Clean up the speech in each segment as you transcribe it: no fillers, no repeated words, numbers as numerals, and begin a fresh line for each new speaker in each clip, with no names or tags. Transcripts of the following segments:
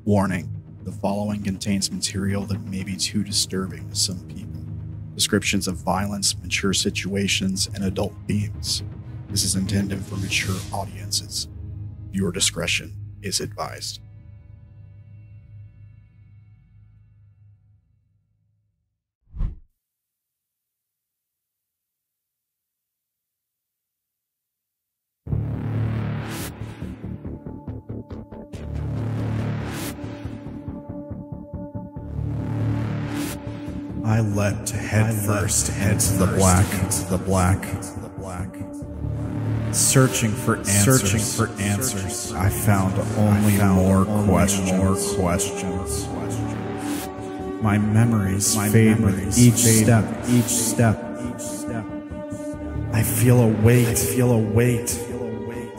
Warning. The following contains material that may be too disturbing to some people. Descriptions of violence, mature situations, and adult themes. This is intended for mature audiences. Viewer discretion is advised. I leapt headfirst into the black, searching for answers. I found only more questions. My memories fade with each step. I feel a weight.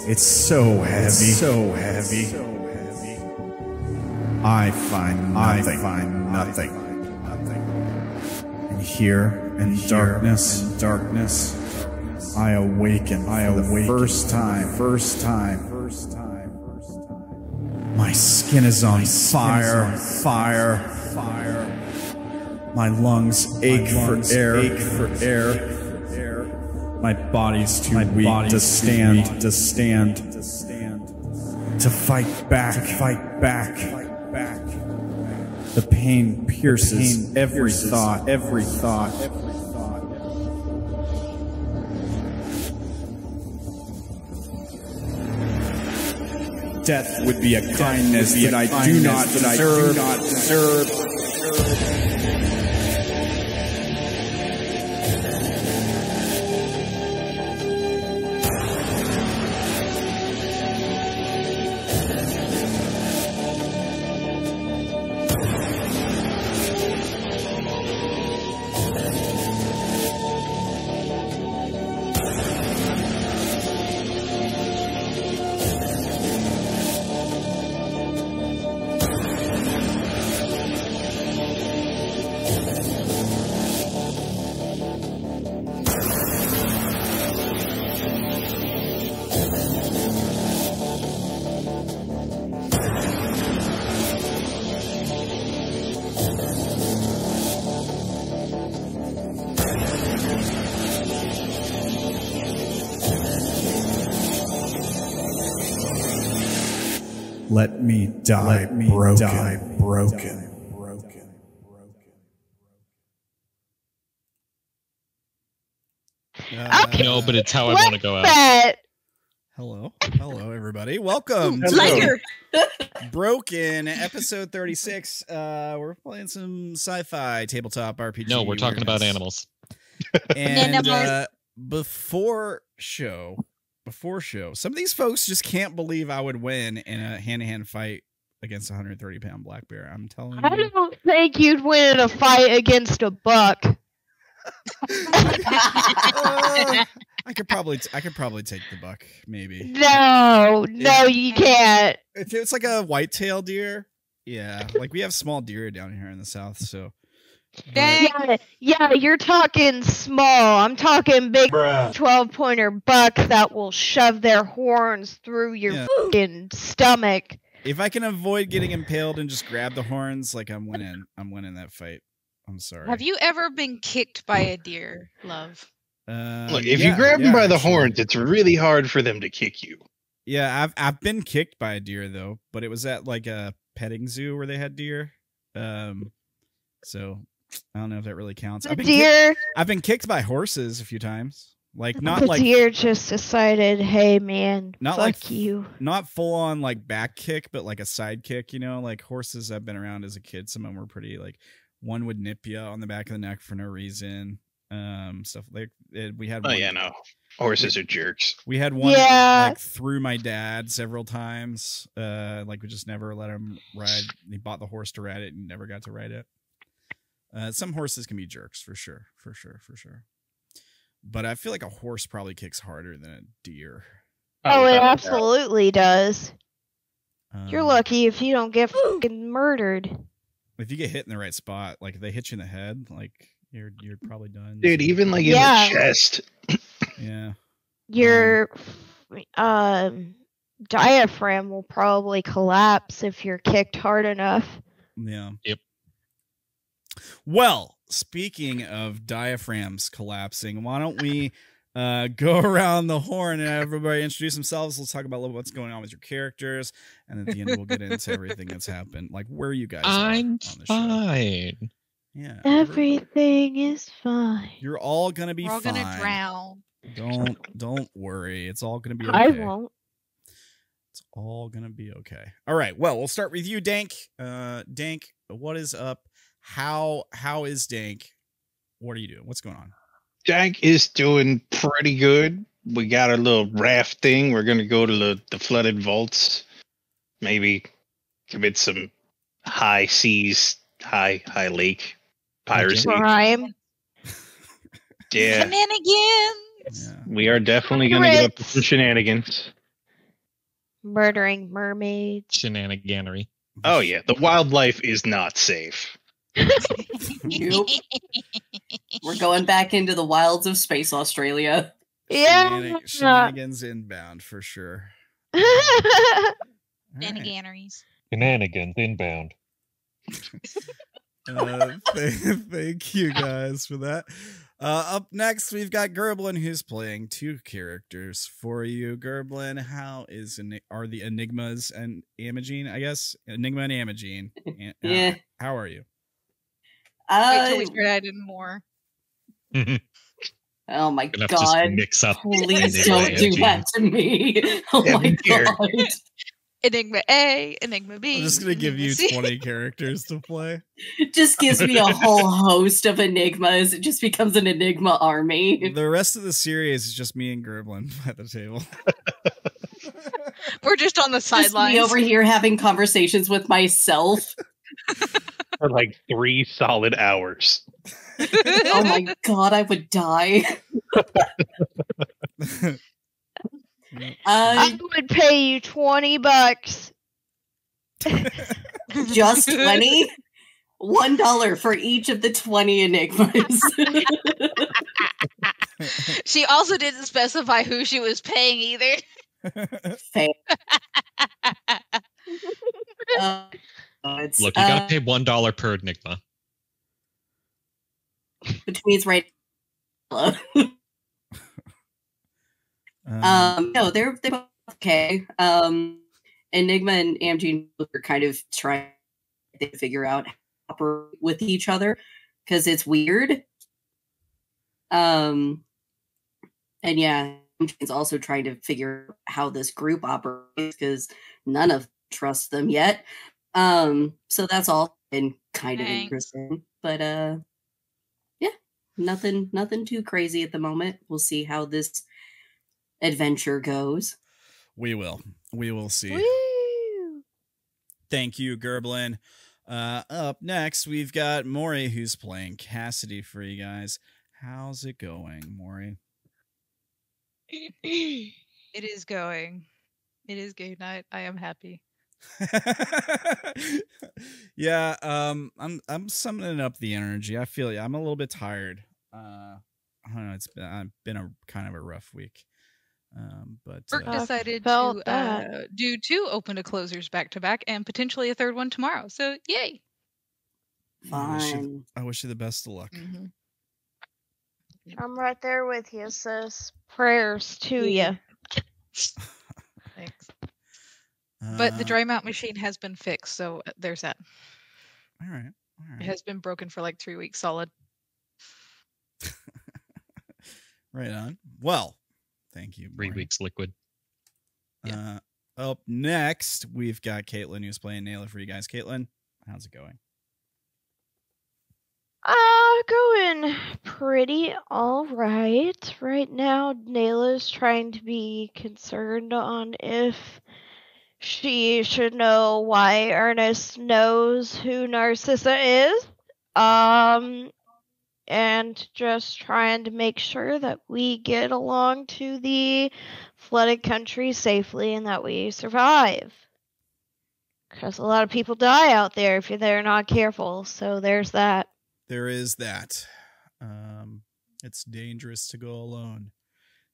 It's so heavy. I find nothing. Here in darkness, I awaken for the first time. My skin is on fire. My lungs ache for air. My body's too weak to stand. To fight back. The pain pierces every thought. Death would be a kindness that I do not deserve. Let me die broken.
No, but it's how I want to go out.
Hello, everybody. Welcome
to
Broken, episode 36. We're playing some sci-fi tabletop RPG.
No, we're talking about animals.
And before show, some of these folks just can't believe I would win in a hand-to-hand fight against a 130-pound black bear. I'm telling you.
I don't think you'd win in a fight against a buck.
I could probably take the buck, maybe.
No, you can't.
If it's like a white-tailed deer, yeah. Like we have small deer down here in the south, so.
Yeah, you're talking small. I'm talking big 12-pointer buck that will shove their horns through your fucking stomach.
If I can avoid getting impaled and just grab the horns, like I'm winning that fight. I'm sorry.
Have you ever been kicked by a deer, love?
Look, if you grab them by the horns, it's really hard for them to kick you.
Yeah, I've been kicked by a deer though, but it was at like a petting zoo where they had deer. So I don't know if that really counts. I've been kicked by horses a few times. Like not like
deer just decided, hey man,
not
fuck
like
you.
Not full on like back kick, but like a side kick. You know, like horses I've been around as a kid. Some of them were pretty like one would nip you on the back of the neck for no reason. Stuff like we had.
Oh yeah, no, horses are jerks.
We had one like through my dad several times. Like we just never let him ride. He bought the horse to ride it and never got to ride it. Some horses can be jerks for sure. But I feel like a horse probably kicks harder than a deer.
Oh, it
without a doubt.
absolutely does. You're lucky if you don't get fucking murdered.
If you get hit in the right spot, like if they hit you in the head, like you're probably done.
Dude,
So-
even like in
Yeah.
the chest.
yeah.
Your diaphragm will probably collapse if you're kicked hard enough.
Yeah.
Yep.
Well, speaking of diaphragms collapsing, why don't we go around the horn and everybody introduce themselves? Let's talk about a little what's going on with your characters, and at the end we'll get into everything that's happened, like where you guys are
I'm
on the show.
fine.
Yeah.
Everything is fine.
You're all gonna be
We're all
fine.
gonna drown.
Don't worry. It's all gonna be okay.
I won't.
It's all gonna be okay. All right. Well, we'll start with you, Dank. Dank, what is up? How is Dank? What are you doing? What's going on?
Dank is doing pretty good. We got a little raft thing. We're gonna go to the flooded vaults. Maybe commit some high seas, high lake piracy.
Crime.
Yeah,
Shenanigans.
Yeah.
we are definitely gonna get up to some shenanigans.
Murdering mermaids.
Shenaniganery.
Oh yeah, the wildlife is not safe.
Nope. We're going back into the wilds of space Australia.
Yeah.
Shenanigans inbound for sure. All right.
Shenaniganeries.
Shenanigans inbound.
Thank you guys for that. Up next, we've got Gerblin, who's playing two characters for you. Gerblin, how are the Enigmas and Amagine? I guess Enigma and Amagine.
Yeah.
How are you?
Wait till we start adding more.
Oh my
Gonna have to just
god.
mix up
Please
Enigma
don't
and
do
Amagine.
that to me. Oh
Yeah,
my
be scared.
god.
Enigma A, Enigma B.
I'm just gonna give you
Enigma C.
20 characters to play.
It just gives me a whole host of enigmas. It just becomes an enigma army.
The rest of the series is just me and Gerblin at the table.
We're just on the
Just me
sidelines.
over here having conversations with myself.
For like 3 solid hours.
Oh my god, I would die.
I would pay you $20.
Just 20? $1 for each of the 20 enigmas.
She also didn't specify who she was paying either.
Fair.
Look, you gotta pay $1 per Enigma.
Which means right. No, they're both okay. Enigma and Amgene are kind of trying to figure out how to operate with each other because it's weird. And yeah, Amgene's also trying to figure out how this group operates because none of them trust them yet. So that's all been kind of
Thanks.
interesting. But yeah, nothing too crazy at the moment. We'll see how this adventure goes.
We will see.
Woo!
Thank you, Gerblin. Up next, we've got Mori, who's playing Cassidy for you guys. How's it going, Mori?
It is going. It is game night. I am happy.
Yeah, I'm summoning up the energy. I feel you. I'm a little bit tired. I don't know. It's been a kind of a rough week. But
Burke decided
felt
to
that.
do 2 open to closers back to back and potentially a third one tomorrow. So yay!
Fine.
I wish you the best of luck.
Mm-hmm.
I'm right there with you, sis. Prayers to you.
Thanks. But the
Uh,
dry mount machine has been fixed, so there's that.
All right.
It has been broken for like 3 weeks solid.
Right on. Well, thank you.
3
Maury.
weeks liquid.
Up next, we've got Caitlin, who's playing Naela for you guys. Caitlin, how's it going?
Going pretty all right. Right now, Naela's trying to be concerned on if she should know why Ernest knows who Narcissa is. and just trying to make sure that we get along to the flooded country safely and that we survive. Because a lot of people die out there if they're not careful, so there's that.
There is that. It's dangerous to go alone.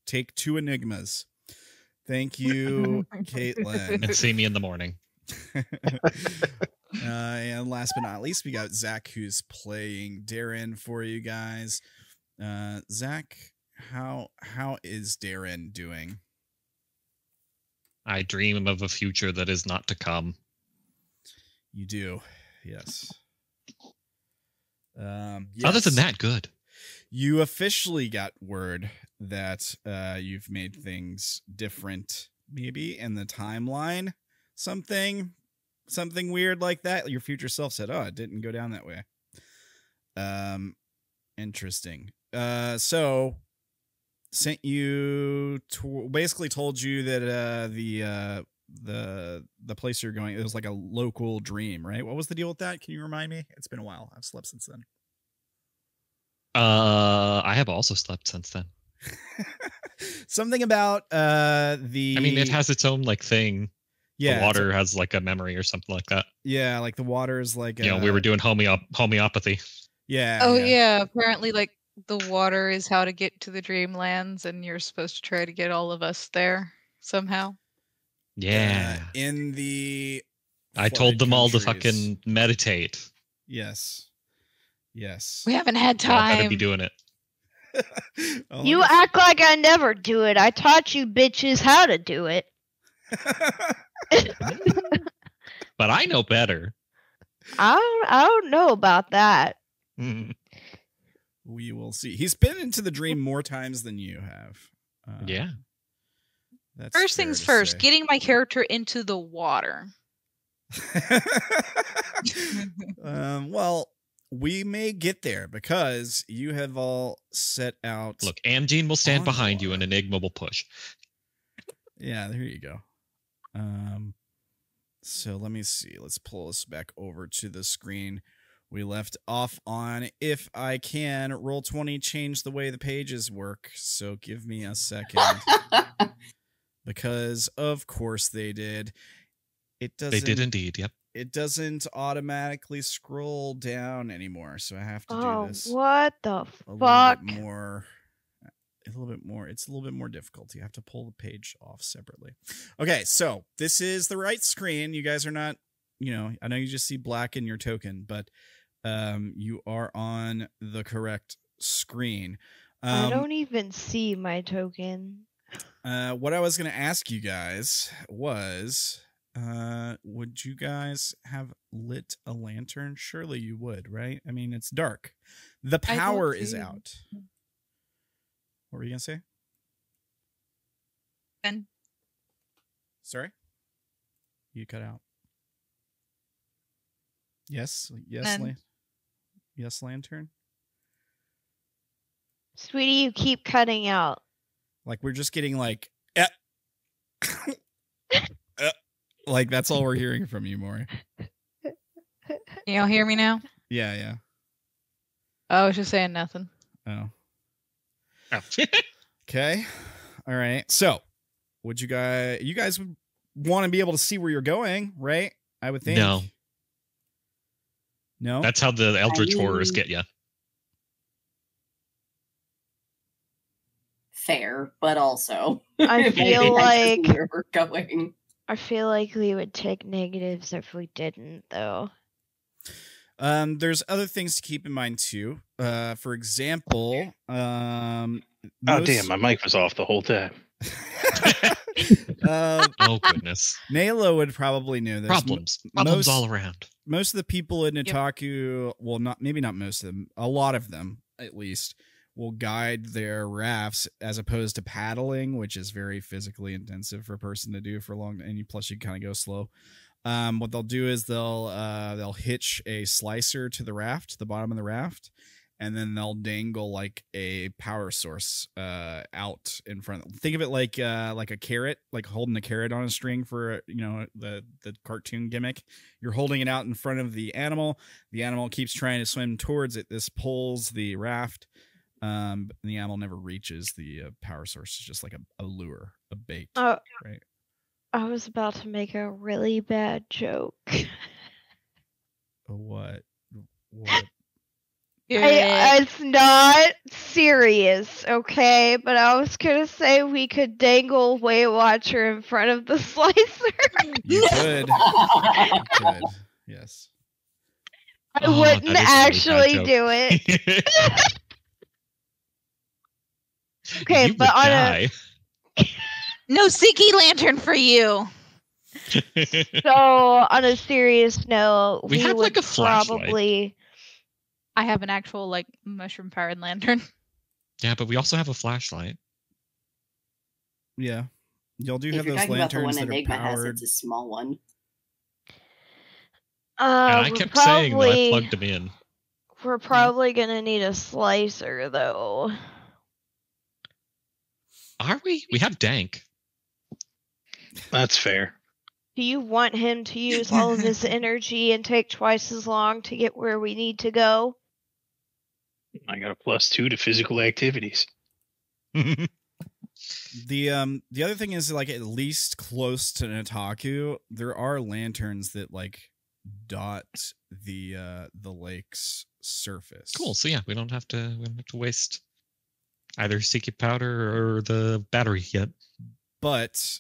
Take 2 Enigmas. Thank you, Caitlin.
And see me in the morning.
And last but not least, we got Zach, who's playing Derrin for you guys. Zach, how is Derrin doing?
I dream of a future that is not to come.
You do, yes. Yes.
Other than that, good.
You officially got word that you've made things different, maybe in the timeline. Something weird like that. Your future self said, "Oh, it didn't go down that way." Interesting. So sent you to, basically told you that the place you're going, it was like a local dream, right? What was the deal with that? Can you remind me? It's been a while. I've slept since then.
I have also slept since then.
Something about I
mean, it has its own like thing.
Yeah,
the water has like a memory or something like that.
Yeah, like the water is like
we were doing homeopathy.
Yeah.
Oh yeah. Apparently, like the water is how to get to the dreamlands, and you're supposed to try to get all of us there somehow.
Yeah.
In the
I told them all to fucking meditate.
Yes.
We haven't had time.
Better be doing it.
You act like I never do it. I taught you bitches how to do it.
But I know better.
I don't know about that.
We will see. He's been into the dream more times than you have.
Yeah.
That's
First things first, getting my character into the water.
Well, we may get there because you have all set out.
Look, Amgene will stand behind you and Enigma will push.
Yeah, there you go. So let me see. Let's pull this back over to the screen we left off on. If I can, Roll20 change the way the pages work. So give me a second. Because of course they did. It doesn't.
They did indeed. Yep.
It doesn't automatically scroll down anymore, so I have to do this.
What the fuck?
A little bit more. It's a little bit more difficult. You have to pull the page off separately. Okay, so this is the right screen. You guys are not, I know you just see black in your token, but you are on the correct screen.
I don't even see my token.
What I was going to ask you guys was, would you guys have lit a lantern? Surely you would, right? I mean, it's dark. The power is out. What were you going to say?
Ben.
Sorry? You cut out. Yes, yes, lantern.
Sweetie, you keep cutting out.
Like we're just getting like, like that's all we're hearing from you, Maury.
You all hear me now?
Yeah.
I was just saying nothing.
Oh. Okay. All right. So, would you guys would want to be able to see where you're going, right? I would think. No.
That's how the Eldritch horrors get you.
Fair, but also
I feel like
where we're going.
I feel like we would take negatives if we didn't, though.
There's other things to keep in mind too. For example,
oh damn, my mic was off the whole time.
Oh goodness.
Naela would probably know this.
Problems all around.
Most of the people in Nataku, well, maybe not most of them, a lot of them at least, will guide their rafts as opposed to paddling, which is very physically intensive for a person to do for long, and plus you kind of go slow. What they'll do is they'll hitch a slicer to the raft, the bottom of the raft, and then they'll dangle like a power source out in front. Think of it like a carrot, like holding a carrot on a string for the cartoon gimmick. You're holding it out in front of the animal. The animal keeps trying to swim towards it. This pulls the raft. And the animal never reaches the power source. It's just like a lure, a bait.
Oh,
right.
I was about to make a really bad joke.
What? What?
It's not serious, okay? But I was gonna say we could dangle Weight Watcher in front of the slicer.
You could. You could. Yes.
I wouldn't actually do it. Okay,
You
but
would
on
die.
No Siki lantern for you.
so on a serious note,
We have,
would
like, a flashlight.
probably.
I have an actual like mushroom powered lantern.
Yeah, but we also have a flashlight.
Yeah. Y'all do
If
have
you're
those
talking about the
lanterns
one
that are
Enigma has,
powered.
it's a small one.
And I
We're
kept saying that I
probably-
plugged them in.
We're probably gonna need a slicer though.
Are we? We have Dank.
That's fair.
Do you want him to use all of his energy and take twice as long to get where we need to go?
I got a +2 to physical activities.
The other thing is, like, at least close to Nataku, there are lanterns that like dot the lake's surface.
Cool. So yeah, we don't have to waste either Siki powder or the battery yet.
But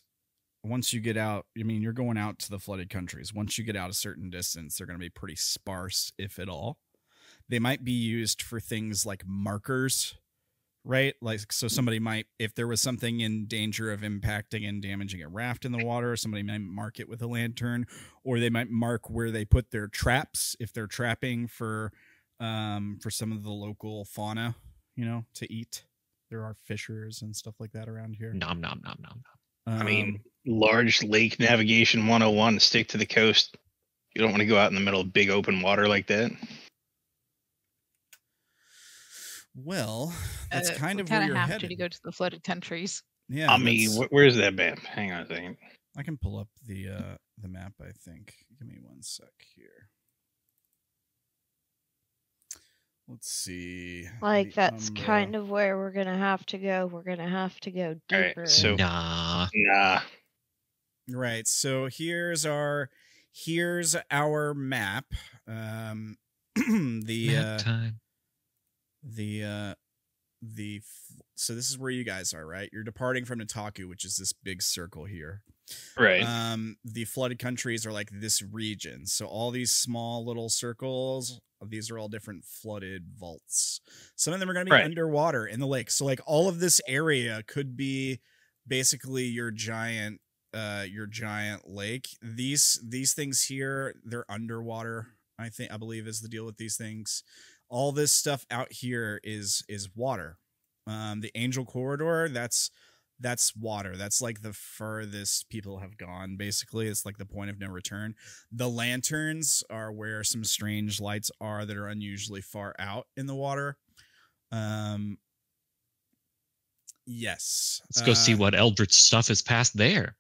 once you get out, I mean, you're going out to the flooded countries. Once you get out a certain distance, they're going to be pretty sparse, if at all. They might be used for things like markers, right? Like, so somebody might, if there was something in danger of impacting and damaging a raft in the water, somebody might mark it with a lantern, or they might mark where they put their traps if they're trapping for some of the local fauna, to eat. There are fishers and stuff like that around here.
Nom nom nom nom nom.
I mean, large lake navigation 101, stick to the coast. You don't want to go out in the middle of big open water like that.
well, that's kind
We
of where
kinda
you're
have
headed.
to go to the flooded countries.
Yeah,
I mean,
that's-
where's that map? Hang on a second.
I can pull up the map, I think. Give me one sec here. Let's see.
Like,
The
that's
Umbra.
kind of where we're gonna have to go. We're gonna have to go
All right,
deeper.
so-
Nah.
Nah.
Right. So here's our map.
Map time.
So this is where you guys are, right? You're departing from Nataku, which is this big circle here.
Right.
The flooded countries are like this region. So all these small little circles, these are all different flooded vaults. Some of them are going to be
Right.
underwater in the lake. So like all of this area could be basically your giant lake. These things here, they're underwater. I believe is the deal with these things. All this stuff out here is water. The Angel Corridor, that's water. That's like the furthest people have gone, basically. It's like the point of no return. The lanterns are where some strange lights are that are unusually far out in the water. Yes.
Let's go see what eldritch stuff is past there.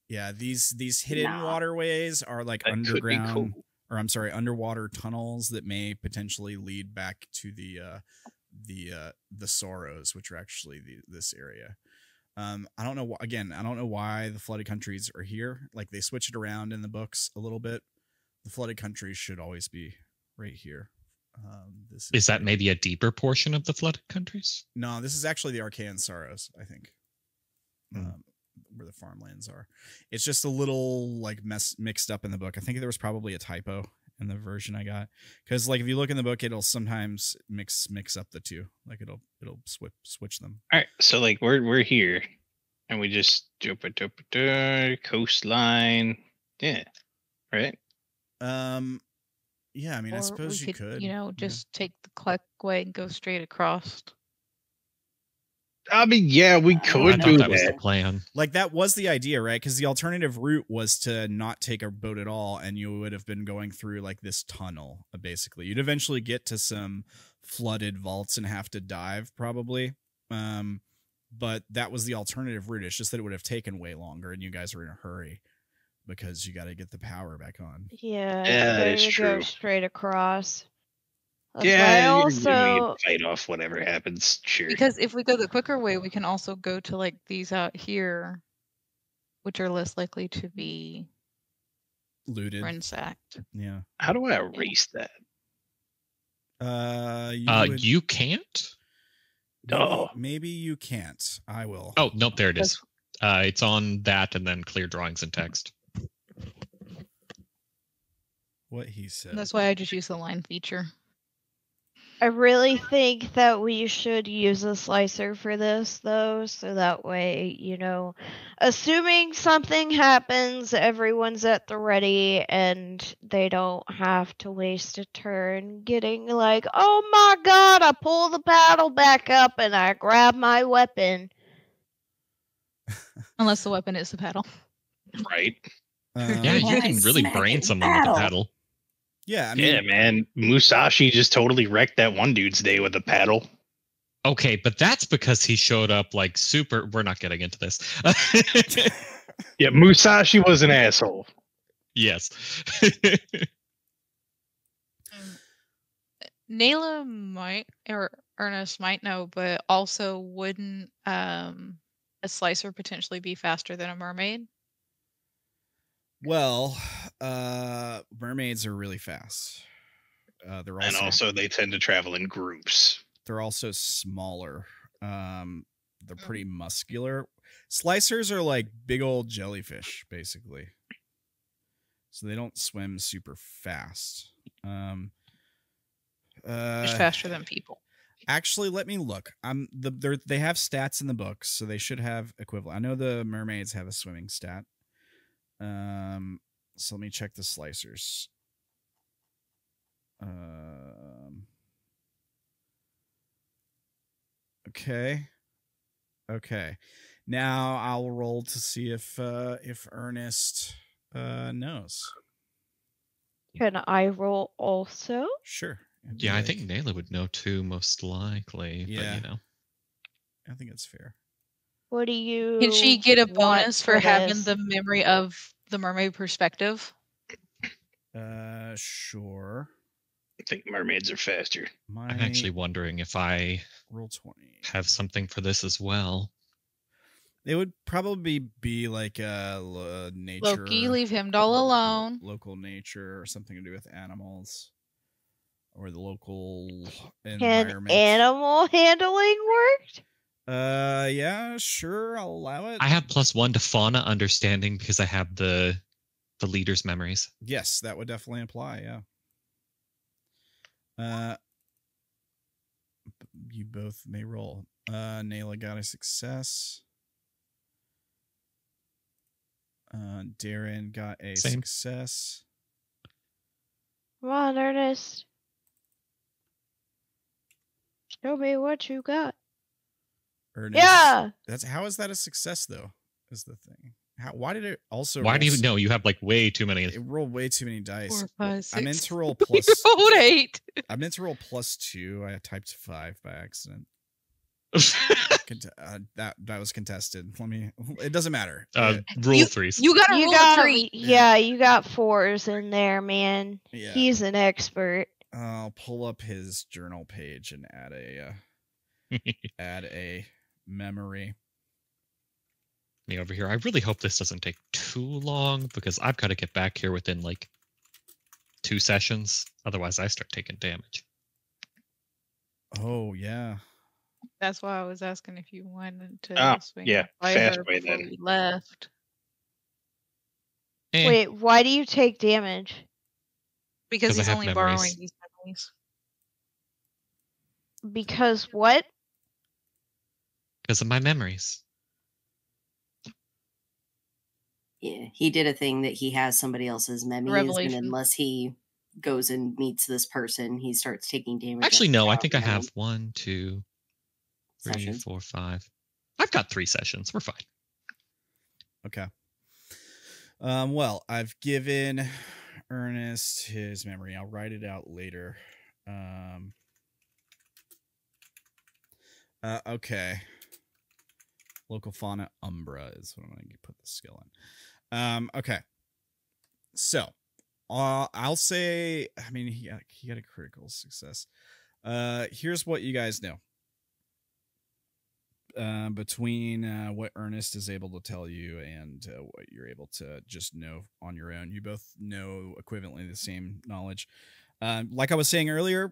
Yeah, these hidden
Nah.
waterways are like
That could be
underground,
cool.
or I'm sorry, underwater tunnels that may potentially lead back to the Sorrows, which are actually this area. I don't know. Again, I don't know why the flooded countries are here. Like, they switch it around in the books a little bit. The flooded countries should always be right here.
Is that maybe a deeper portion of the flooded countries?
No, this is actually the Archaean Sorrows, I think. Where the farmlands are. It's just a little like mixed up in the book. I think there was probably a typo in the version I got, because like if you look in the book, it'll sometimes mix up the two. Like it'll switch them.
All right, so like we're here, and we just coastline. Yeah, right.
Yeah, I mean, I
Or
suppose
we
you could.
just take the Clec way and go straight across.
I mean, yeah, we
I
could
thought
do
that was the
that.
plan.
Like, that was the idea, right? Because the alternative route was to not take a boat at all, and you would have been going through, like, this tunnel, basically. You'd eventually get to some flooded vaults and have to dive, probably. But that was the alternative route. It's just that it would have taken way longer, and you guys were in a hurry because you got to get the power back on.
Yeah,
Yeah, that is
better to go
true.
straight across. I
Yeah, we
also
can fight off whatever happens. Sure.
Because if we go the quicker way, we can also go to like these out here, which are less likely to be
Looted.
ransacked.
Yeah.
How do I erase that?
You
You can't?
maybe you can't. I will.
Oh, nope, there it is. It's on that and then clear drawings and text.
What he said.
And that's why I just use the line feature.
I really think that we should use a slicer for this, though, so that way, you know, assuming something happens, everyone's at the ready, and they don't have to waste a turn getting like, oh my god, I pull the paddle back up and I grab my weapon.
Unless the weapon is the paddle.
Right.
Yeah, you can really
smack
brain
it
someone with a
paddle.
paddle.
Yeah, I mean,
Yeah, man. Musashi just totally wrecked that one dude's day with a paddle.
Okay, but that's because he showed up like super. We're not getting into this.
Yeah, Musashi was an asshole.
Yes.
Naela might, or Ernest might know, but also wouldn't a slicer potentially be faster than a mermaid?
well, mermaids are really fast. They're
And
also
also, they tend to travel in groups.
they're also smaller. They're pretty muscular. Slicers are like big old jellyfish, basically. So they don't swim super fast.
Much faster than people.
Actually, let me look. They have stats in the books, so they should have equivalent. I know the mermaids have a swimming stat. So let me check the slicers. Okay. Now I'll roll to see if Ernest knows.
Can I roll also?
Sure.
Yeah, I think Naela would know too, most likely.
Yeah.
But, you know.
I think it's fair.
What do you
Can she get a
want
bonus for having
this?
the memory of the mermaid perspective?
Sure.
I think mermaids are faster.
I'm actually wondering if I
roll 20.
have something for this as well.
It would probably be like a nature.
Loki, leave him all alone.
Local nature or something to do with animals. Or the local
Can
environment.
animal handling work?
Yeah, sure, I'll allow it.
I have +1 to fauna understanding because I have the leader's memories.
Yes, that would definitely apply, yeah. You both may roll. Naela got a success. Derrin got a
Same.
success.
Come on, Ernest. Show me what you got.
Ernest,
Yeah.
How is that a success though? Is the thing. Why did it also
Why do you
roll
know? You have like way too many.
It rolled way too many dice.
4, 5, 6.
I meant to roll plus.
Rolled 8.
I meant to roll +2. I typed 5 by accident. That was contested. It doesn't matter.
Rule 3s.
You got a
You
rule
got
3.
Yeah, you got 4s in there, man.
Yeah.
He's an expert.
I'll pull up his journal page and add a memory.
Me over here. I really hope this doesn't take too long because I've got to get back here within like 2 sessions. Otherwise, I start taking damage.
Oh yeah.
That's why I was asking if you wanted to swing
yeah,
by
fast
her
way
before
then.
we left.
Eh,
Wait, why do you take damage?
Because
'Cause I
he's
have
only
memories.
borrowing these memories.
Because what?
because of my memories.
Yeah, he did a thing that he has somebody else's memories, and
Revelation.
unless he goes and meets this person, he starts taking damage.
Actually,
every
no. I
now
think I
and then.
have 1, 2, 3,
Sessions.
4, 5. I've got 3 sessions. We're fine.
Okay. Well, I've given Ernest his memory. I'll write it out later. Okay. Local fauna Umbra is what I'm going to put the skill in. Okay. So, I'll say, I mean, he got a critical success. Here's what you guys know. Between what Ernest is able to tell you and what you're able to just know on your own, you both know equivalently the same knowledge. Like I was saying earlier,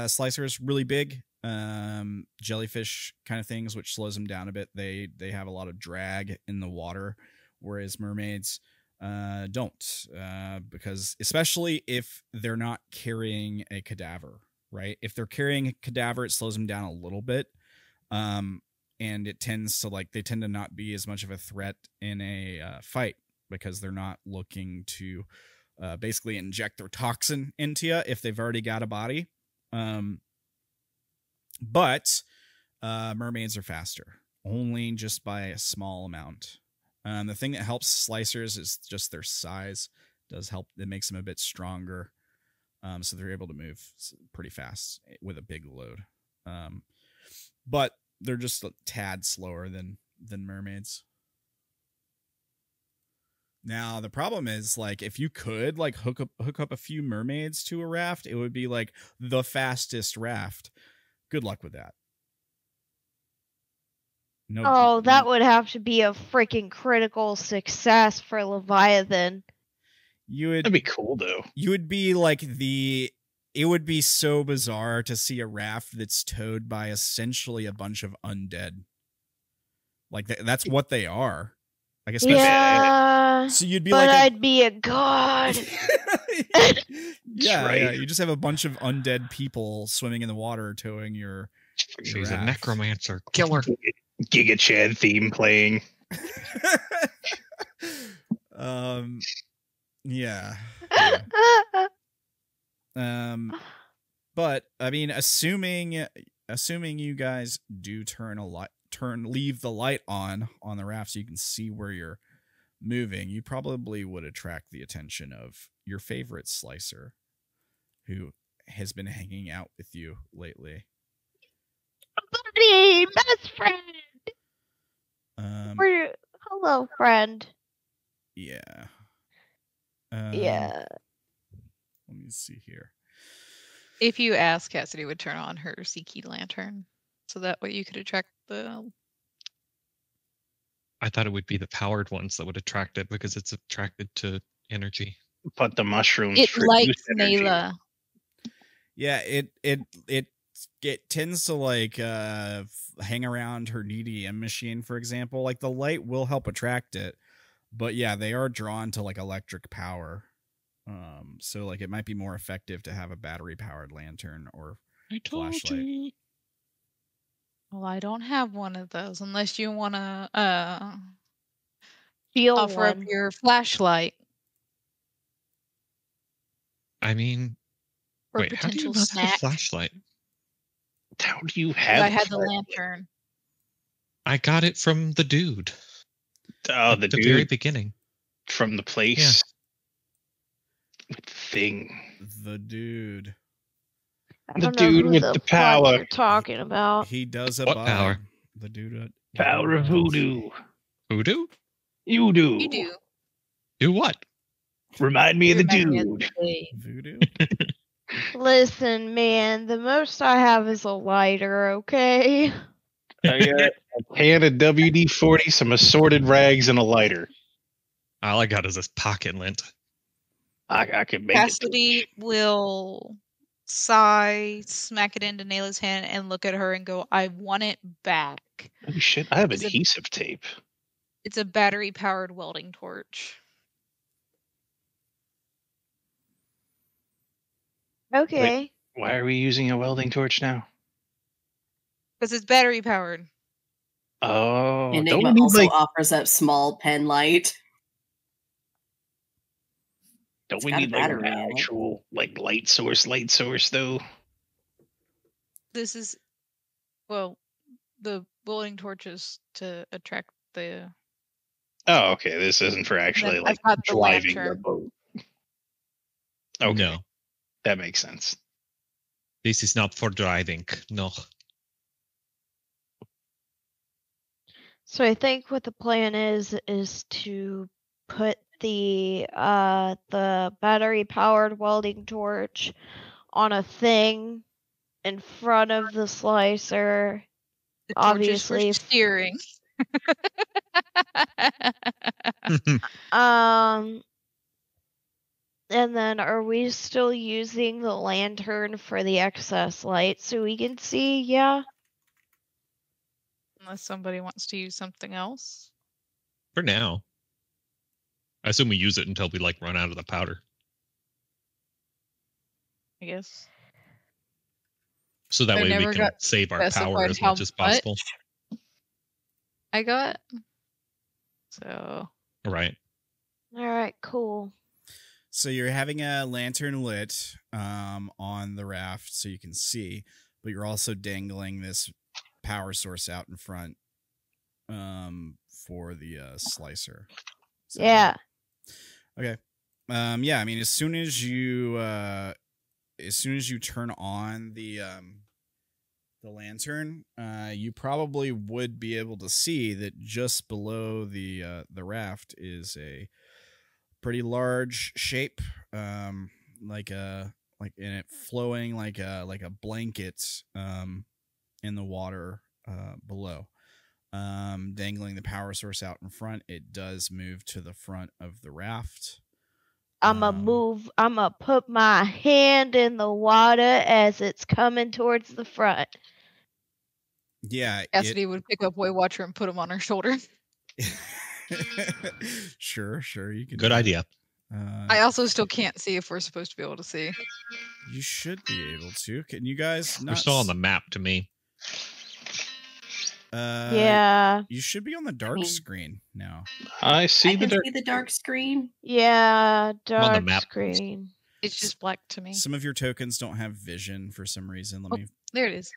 Slicer is really big. Jellyfish kind of things, which slows them down a bit. They have a lot of drag in the water, whereas mermaids don't, because especially if they're not carrying a cadaver, right? If they're carrying a cadaver, it slows them down a little bit. And it tends to they tend to not be as much of a threat in a fight because they're not looking to basically inject their toxin into you if they've already got a body. But mermaids are faster, only just by a small amount. The thing that helps slicers is just their size. Does help. It makes them a bit stronger, so they're able to move pretty fast with a big load. But they're just a tad slower than mermaids. Now the problem is if you could hook up a few mermaids to a raft, it would be the fastest raft. Good luck with that.
No, that would have to be a freaking critical success for Leviathan.
That'd be cool though.
You would be it would be so bizarre to see a raft that's towed by essentially a bunch of undead. That's what they are. Especially,
yeah.
So you'd be
but I'd be a god.
Yeah, right. Yeah. You just have a bunch of undead people swimming in the water towing your
She's
raft.
a necromancer. Killer.
Giga Chad theme playing.
Yeah. But I mean, assuming you guys do leave the light on the raft so you can see where you're moving, you probably would attract the attention of your favorite slicer, who has been hanging out with you lately.
Buddy, best friend. Hello, friend.
Yeah.
Yeah.
Let me see here.
If you ask, Cassidy would turn on her sea key lantern, so that way you could attract the.
I thought it would be the powered ones that would attract it because it's attracted to energy.
But the mushrooms.
It likes
energy.
Naela.
Yeah, it tends to hang around her DDM machine, for example. The light will help attract it, but yeah, they are drawn to electric power. So it might be more effective to have a battery powered lantern or flashlight.
You.
Well, I don't have one of those unless you want to offer up your flashlight.
I mean,
or
wait, how do you
potential
not have a
snack.
flashlight?
How do you have?
I had the lantern.
I got it from the dude.
Oh,
at
the
the
dude
very beginning.
from the place. Thing.
The dude.
I
The
don't know
dude
who
with
the
the
fuck
power.
you're talking about.
He does
What
abide.
power?
The dude.
Power of voodoo.
Voodoo?
You do.
You do.
Do what?
Remind me of the
Remind me of
dude.
the day.
Voodoo?
Listen, man, the most I have is a lighter, okay?
I got a can of WD-40, some assorted rags, and a lighter.
All I got is this pocket lint.
I can make
Cassidy
it.
will sigh, smack it into Naela's hand, and look at her and go, I want it back.
Oh shit! I have
Is it-
adhesive tape.
It's a battery-powered welding torch.
Okay.
Why are we using a welding torch now?
Because it's battery-powered.
Oh, don't
Enigma
we need
also offers up small pen light.
don't
it's
we
got a
need an
battery in it.
actual light source though?
This is, well, the welding torches to attract the.
Oh, okay. This isn't for
And
actually
then
like
I've got the
driving the
lantern.
boat. Okay,
No,
that makes sense.
this is not for driving. No.
So I think what the plan is to put the battery powered welding torch on a thing in front of the slicer.
The torches for
Obviously,
steering.
And then are we still using the lantern for the excess light so we can see? Yeah.
Unless somebody wants to use something else.
For now. I assume we use it until we like run out of the powder.
I guess.
So that
I
way we
never
can
got
save our power
specified
as
how
much as possible.
I got. So.
Right.
All right, cool.
So you're having a lantern lit on the raft so you can see, but you're also dangling this power source out in front for the slicer. So,
Yeah.
Okay. Yeah, I mean, as soon as you turn on the lantern, you probably would be able to see that just below the raft is a pretty large shape, like in it flowing like a blanket in the water below. Dangling the power source out in front, it does move to the front of the raft.
I'ma put my hand in the water as it's coming towards the front.
Yeah.
Cassidy would pick up Way Watcher and put him on her shoulder.
Sure, you can.
Good idea.
I also still can't see if we're supposed to be able to see.
You should be able to. Can you guys not?
We're still on the map to me.
Yeah.
You should be on the dark screen now.
I see the dark.
See the dark screen.
Yeah,
on the
dark
map.
screen.
It's just black to me.
Some of your tokens don't have vision for some reason.
There it is.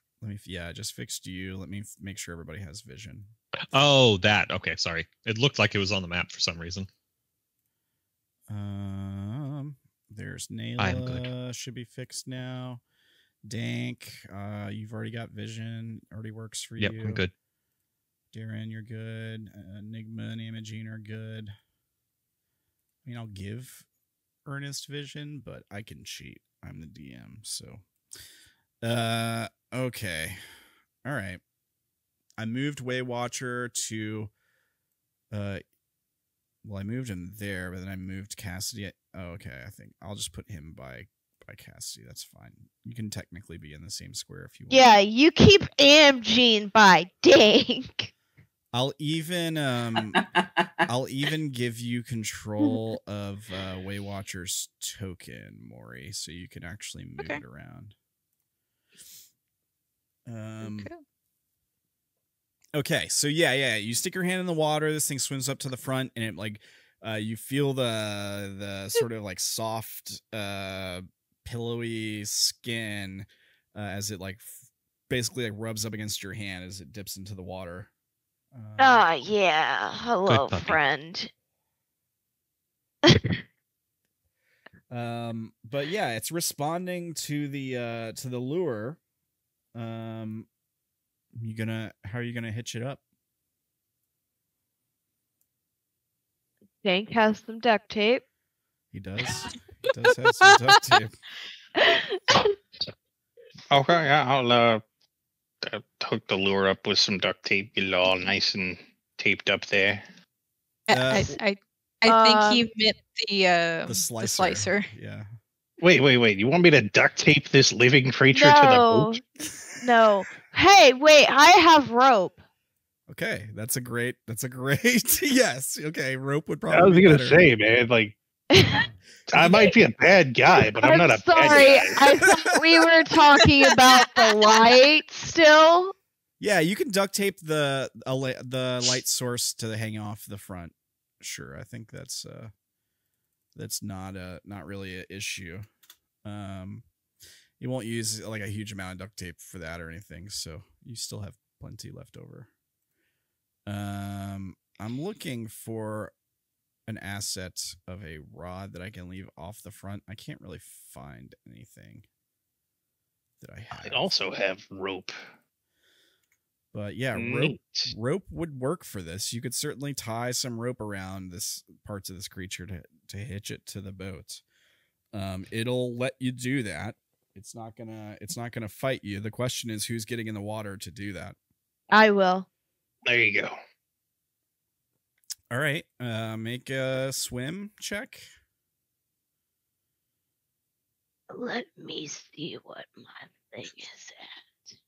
Yeah, I just fixed you. Let me make sure everybody has vision.
Oh, that. Okay, sorry. It looked like it was on the map for some reason.
There's Naela.
I'm good.
Should be fixed now. Dank, you've already got vision. Already works for you.
Yep, I'm good.
Derrin, you're good. Enigma and Imogene are good. I mean, I'll give Ernest vision, but I can cheat. I'm the DM, so. Okay. All right. I moved Way Watcher to. Well, I moved him there, but then I moved Cassidy. Okay, I think I'll just put him by Cassidy. That's fine. You can technically be in the same square if you want.
Yeah, you keep Imogene by Dank.
I'll even give you control of Way Watcher's token, Mori, so you can actually move it around. Okay, so yeah, you stick your hand in the water, this thing swims up to the front, and it like you feel the sort of like soft pillowy skin as it like basically like rubs up against your hand as it dips into the water.
Yeah. Hello, friend.
But yeah, it's responding to the lure. How are you gonna hitch it up?
Dank has some duct tape.
He does. He does have some duct tape.
Okay, yeah, I'll hook the lure up with some duct tape, get it all nice and taped up there.
I think he meant the slicer.
Yeah.
Wait. You want me to duct tape this living creature to the boat?
No. Hey, wait, I have rope.
Okay, that's a great yes. Okay, rope would probably
I was
be
gonna
better.
say, man, like I might be a bad guy, but I'm not a
sorry.
bad guy.
I thought we were talking about the light still.
Yeah, you can duct tape the light source to hang off the front. Sure, I think that's not really an issue. You won't use like a huge amount of duct tape for that or anything, so you still have plenty left over.
I'm looking for an asset of a rod that I can leave off the front. I can't really find anything that I have.
I also have rope.
But yeah, rope would work for this. You could certainly tie some rope around this parts of this creature to hitch it to the boat. It'll let you do that. It's not gonna fight you. The question is who's getting in the water to do that.
I will.
There you go.
All right, make a swim check.
Let me see what my thing is at.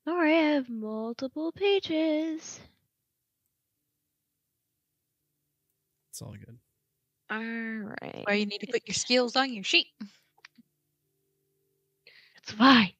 Sorry, I have multiple pages.
It's all good.
All right.
Well, you need to put your skills on your sheet.
It's fine.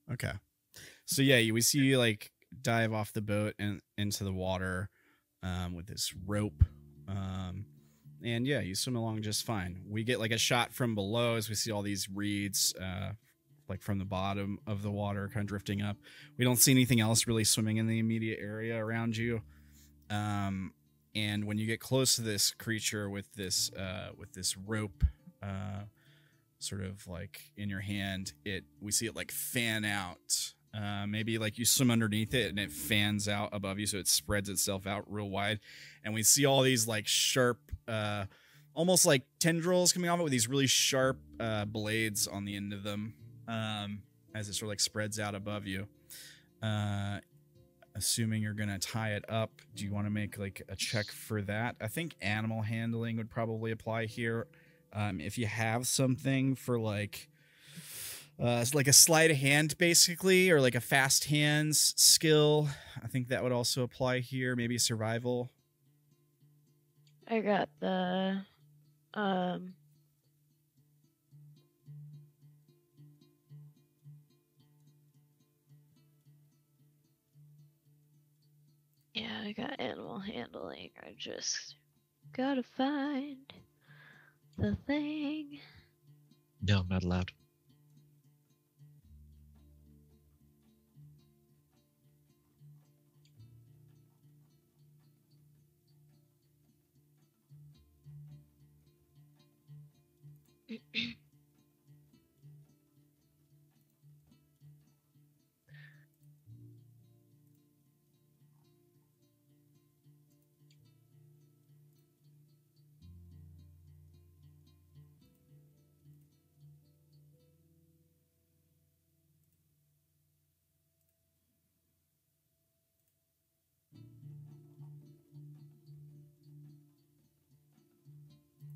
Okay. So yeah, we see you like dive off the boat and into the water with this rope. And yeah, you swim along just fine. We get like a shot from below as we see all these reeds like from the bottom of the water kind of drifting up. We don't see anything else really swimming in the immediate area around you. And when you get close to this creature with this rope sort of like in your hand, we see it like fan out. Maybe like you swim underneath it and it fans out above you, so it spreads itself out real wide. And we see all these like sharp, almost like tendrils coming off it with these really sharp blades on the end of them as it sort of like spreads out above you. Assuming you're going to tie it up, do you want to make like a check for that? I think animal handling would probably apply here. If you have something for like it's like a sleight of hand basically, or like a fast hands skill, I think that would also apply here. Maybe survival.
I got the yeah, I got animal handling. I just gotta find the thing.
No, I'm not allowed.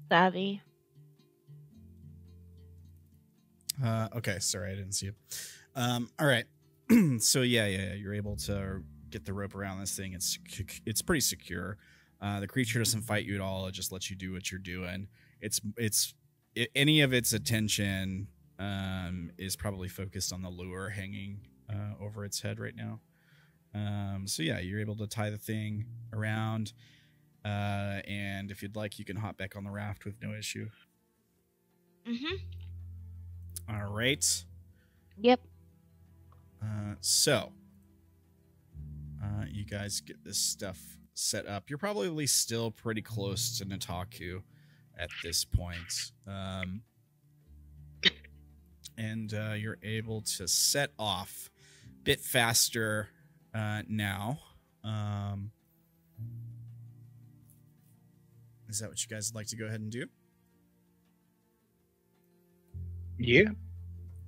Savvy.
Okay, sorry, I didn't see it. All right. So yeah, you're able to get the rope around this thing. It's pretty secure. The creature doesn't fight you at all. It just lets you do what you're doing. Any of its attention is probably focused on the lure hanging over its head right now. So yeah, you're able to tie the thing around, and if you'd like, you can hop back on the raft with no issue. All right.
Yep.
So you guys get this stuff set up. You're probably still pretty close to Nataku at this point. And you're able to set off a bit faster now. Is that what you guys would like to go ahead and do?
Yeah.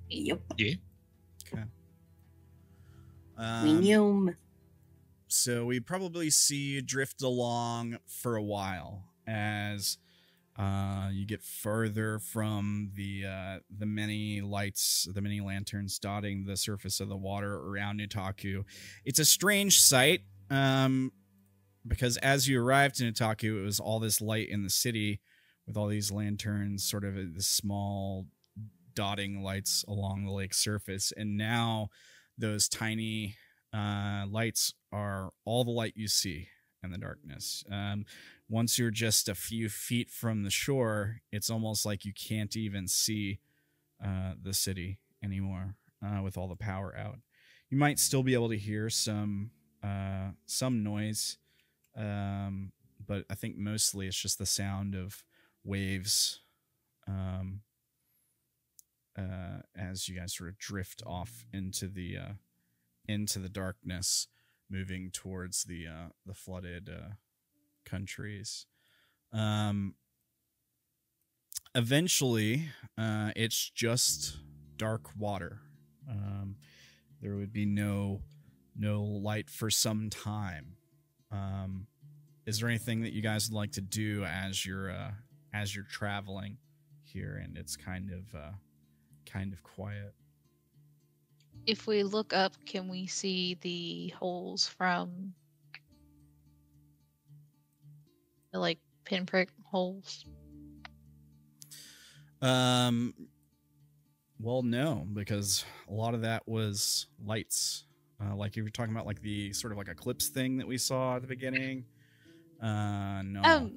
Yep.
Yeah.
Okay.
We knew.
So we probably see you drift along for a while as You get further from the many lights, the many lanterns dotting the surface of the water around Nataku. It's a strange sight, because as you arrived in Nataku, it was all this light in the city with all these lanterns, sort of the small dotting lights along the lake surface. And now those tiny lights are all the light you see in the darkness. Once you're just a few feet from the shore, it's almost like you can't even see the city anymore with all the power out. You might still be able to hear some noise, but I think mostly it's just the sound of waves as you guys sort of drift off into the darkness, moving towards the flooded countries. Eventually, it's just dark water. There would be no light for some time. Is there anything that you guys would like to do as you're traveling here, and it's kind of quiet?
If we look up, can we see the holes from the like pinprick holes?
Well, no, because a lot of that was lights. Like you were talking about, like the sort of like eclipse thing that we saw at the beginning. No.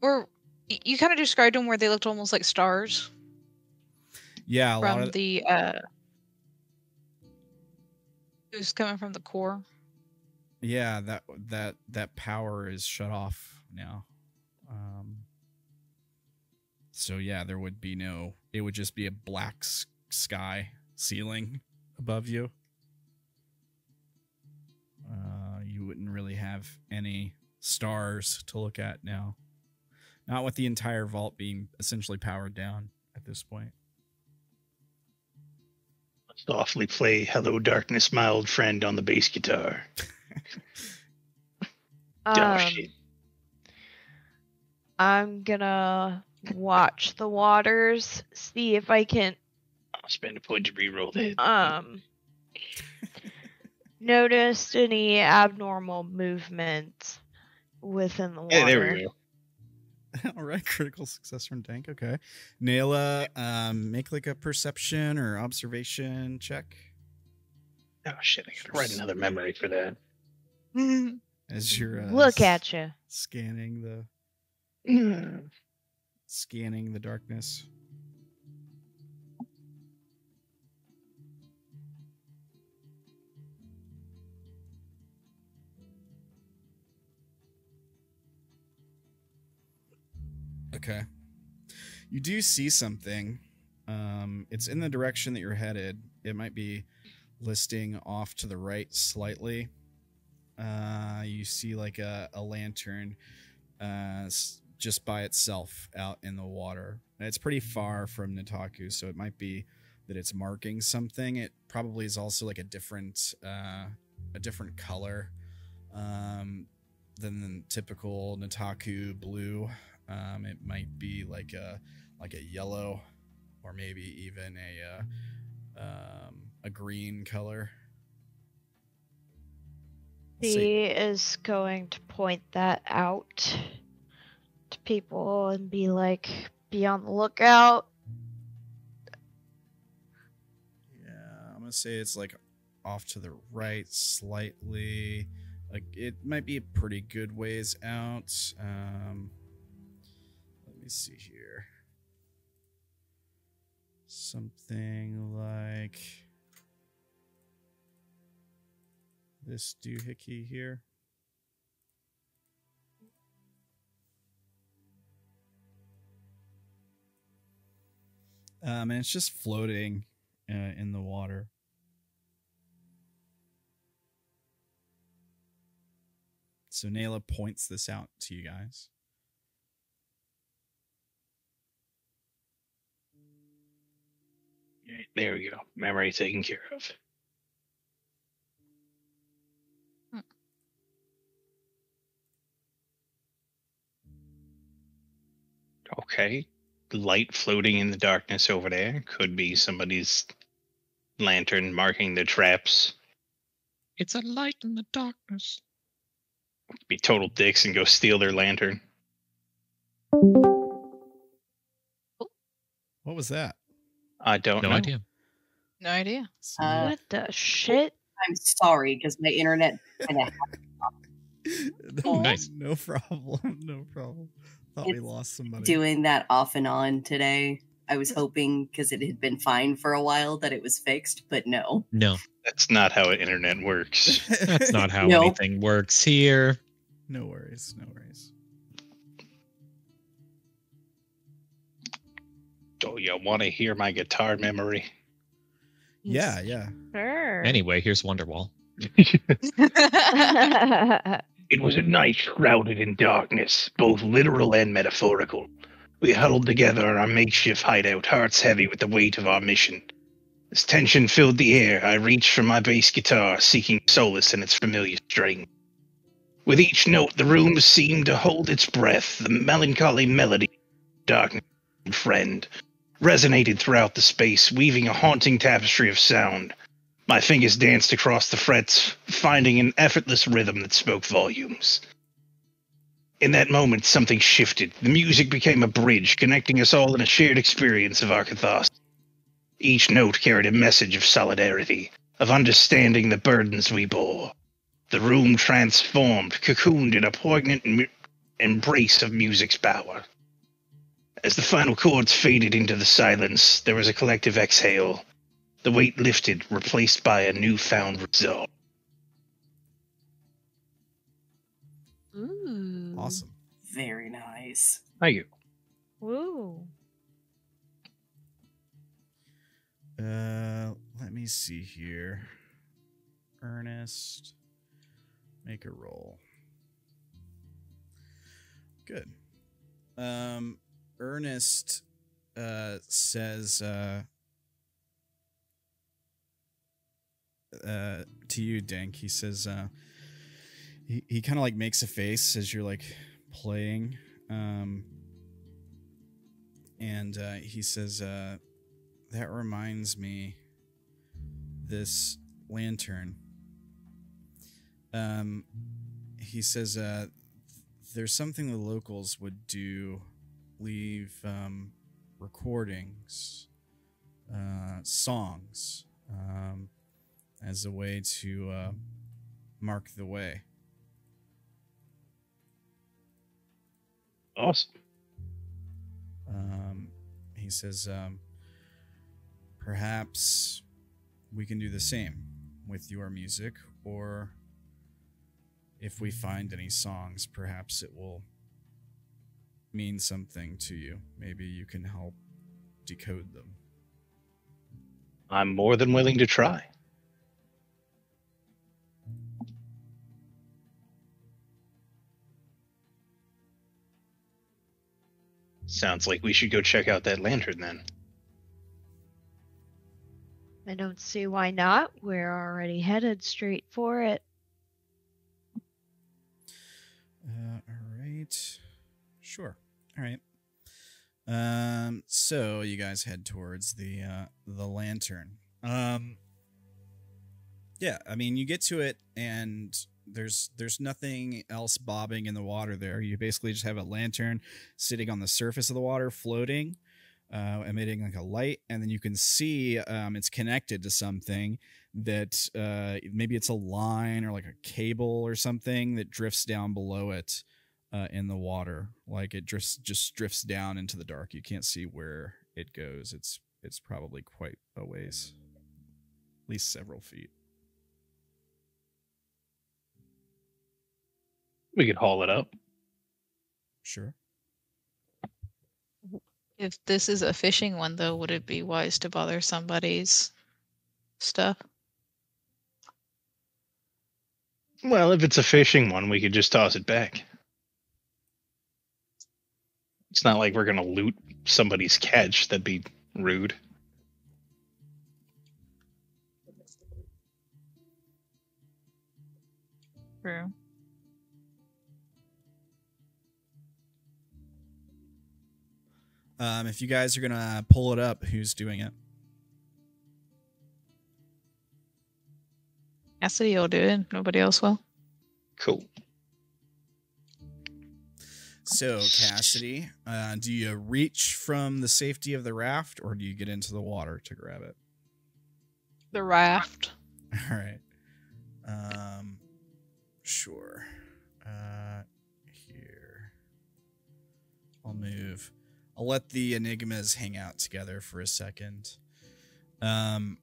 Or you kind of described them where they looked almost like stars.
Yeah, a lot
From
of
the it was coming from the core.
yeah, that power is shut off now. So yeah, there would be no. It would just be a black sky ceiling above you. You wouldn't really have any stars to look at now. Not with the entire vault being essentially powered down at this point.
Softly play "Hello Darkness, My Old Friend" on the bass guitar. Oh, shit.
I'm gonna watch the waters, see if I can
I'll spend a point to reroll that.
notice any abnormal movement within the water.
Yeah, there we go.
All right, critical success from Dank. Okay, Naela, make like a perception or observation check.
Oh shit! I gotta write another memory for that.
As you're
look at you
scanning the darkness. Okay. You do see something. It's in the direction that you're headed. It might be listing off to the right slightly. You see like a lantern just by itself out in the water. It's pretty far from Nataku, so it might be that it's marking something. It probably is also like a different color than the typical Nataku blue. It might be like a yellow, or maybe even a green color.
He is going to point that out to people and be like, be on the lookout.
Yeah, I'm gonna say it's like off to the right slightly. Like it might be a pretty good ways out. Let me see here. Something like this doohickey here. And it's just floating in the water. So Naela points this out to you guys.
There we go. Memory taken care of. Okay. Light floating in the darkness over there. Could be somebody's lantern marking the traps.
It's a light in the darkness.
Be total dicks and go steal their lantern.
What was that?
I don't
No
know.
idea.
No idea.
What the shit?
I'm sorry because my internet kind of
Oh, nice.
No problem. No problem. Thought we
It's
lost somebody.
doing that off and on today. I was hoping because it had been fine for a while that it was fixed, but no.
No,
That's not how internet works.
that's not how
Nope.
anything works here.
No worries. No worries.
Do you want to hear my guitar memory?
Yeah, yeah.
Sure.
Anyway, here's Wonderwall.
It was a night shrouded in darkness, both literal and metaphorical. We huddled together in our makeshift hideout, hearts heavy with the weight of our mission. As tension filled the air, I reached for my bass guitar, seeking solace in its familiar string. With each note, the room seemed to hold its breath. The melancholy melody, darkness, friend, resonated throughout the space, weaving a haunting tapestry of sound. My fingers danced across the frets, finding an effortless rhythm that spoke volumes. In that moment, something shifted. The music became a bridge, connecting us all in a shared experience of our catharsis. Each note carried a message of solidarity, of understanding the burdens we bore. The room transformed, cocooned in a poignant embrace of music's power. As the final chords faded into the silence, there was a collective exhale. The weight lifted, replaced by a newfound resolve.
Ooh.
Awesome.
Very nice.
Thank you.
Woo.
Let me see here. Ernest, make a roll. Good. Ernest says to you, Dank, he says he kind of like makes a face as you're like playing, and he says that reminds me, this lantern. He says there's something the locals would do, leave recordings, songs, as a way to mark the way.
Awesome.
He says perhaps we can do the same with your music, or if we find any songs, perhaps it will mean something to you. Maybe you can help decode them.
I'm more than willing to try. Sounds like we should go check out that lantern then.
I don't see why not. We're already headed straight for it.
All right. Sure. All right. So you guys head towards the lantern. Yeah, I mean, you get to it and there's nothing else bobbing in the water there. You basically just have a lantern sitting on the surface of the water, floating, emitting like a light, and then you can see it's connected to something that maybe it's a line or like a cable or something that drifts down below it in the water. Like it just drifts down into the dark. You can't see where it goes. It's probably quite a ways, at least several feet.
We could haul it up.
Sure.
If this is a fishing one, though, would it be wise to bother somebody's stuff?
Well, if it's a fishing one, we could just toss it back. It's not like we're going to loot somebody's catch. That'd be rude.
True.
If you guys are gonna pull it up, who's doing it?
Cassidy will do it. Nobody else will.
Cool.
So, Cassidy, do you reach from the safety of the raft, or do you get into the water to grab it?
The raft.
All right. Sure. Here. I'll let the Enigmas hang out together for a second. All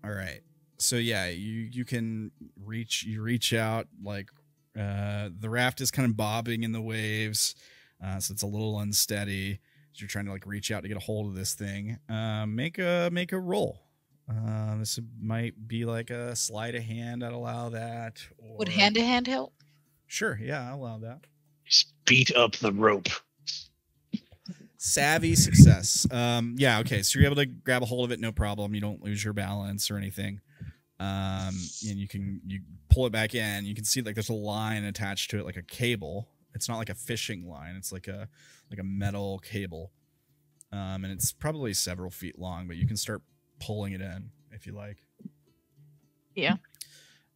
right. So yeah, you can reach out, like the raft is kind of bobbing in the waves, so it's a little unsteady as you're trying to like reach out to get a hold of this thing. Make a roll. This might be like a sleight of hand. I'd allow that. Or...
Would hand-to-hand help?
Sure, yeah, I'll allow that.
Just beat up the rope.
Savvy success. Yeah, okay, so you're able to grab a hold of it, no problem. You don't lose your balance or anything. And you pull it back in. You can see like there's a line attached to it, like a cable. It's not like a fishing line. It's like a metal cable. And it's probably several feet long, but you can start pulling it in if you like.
Yeah.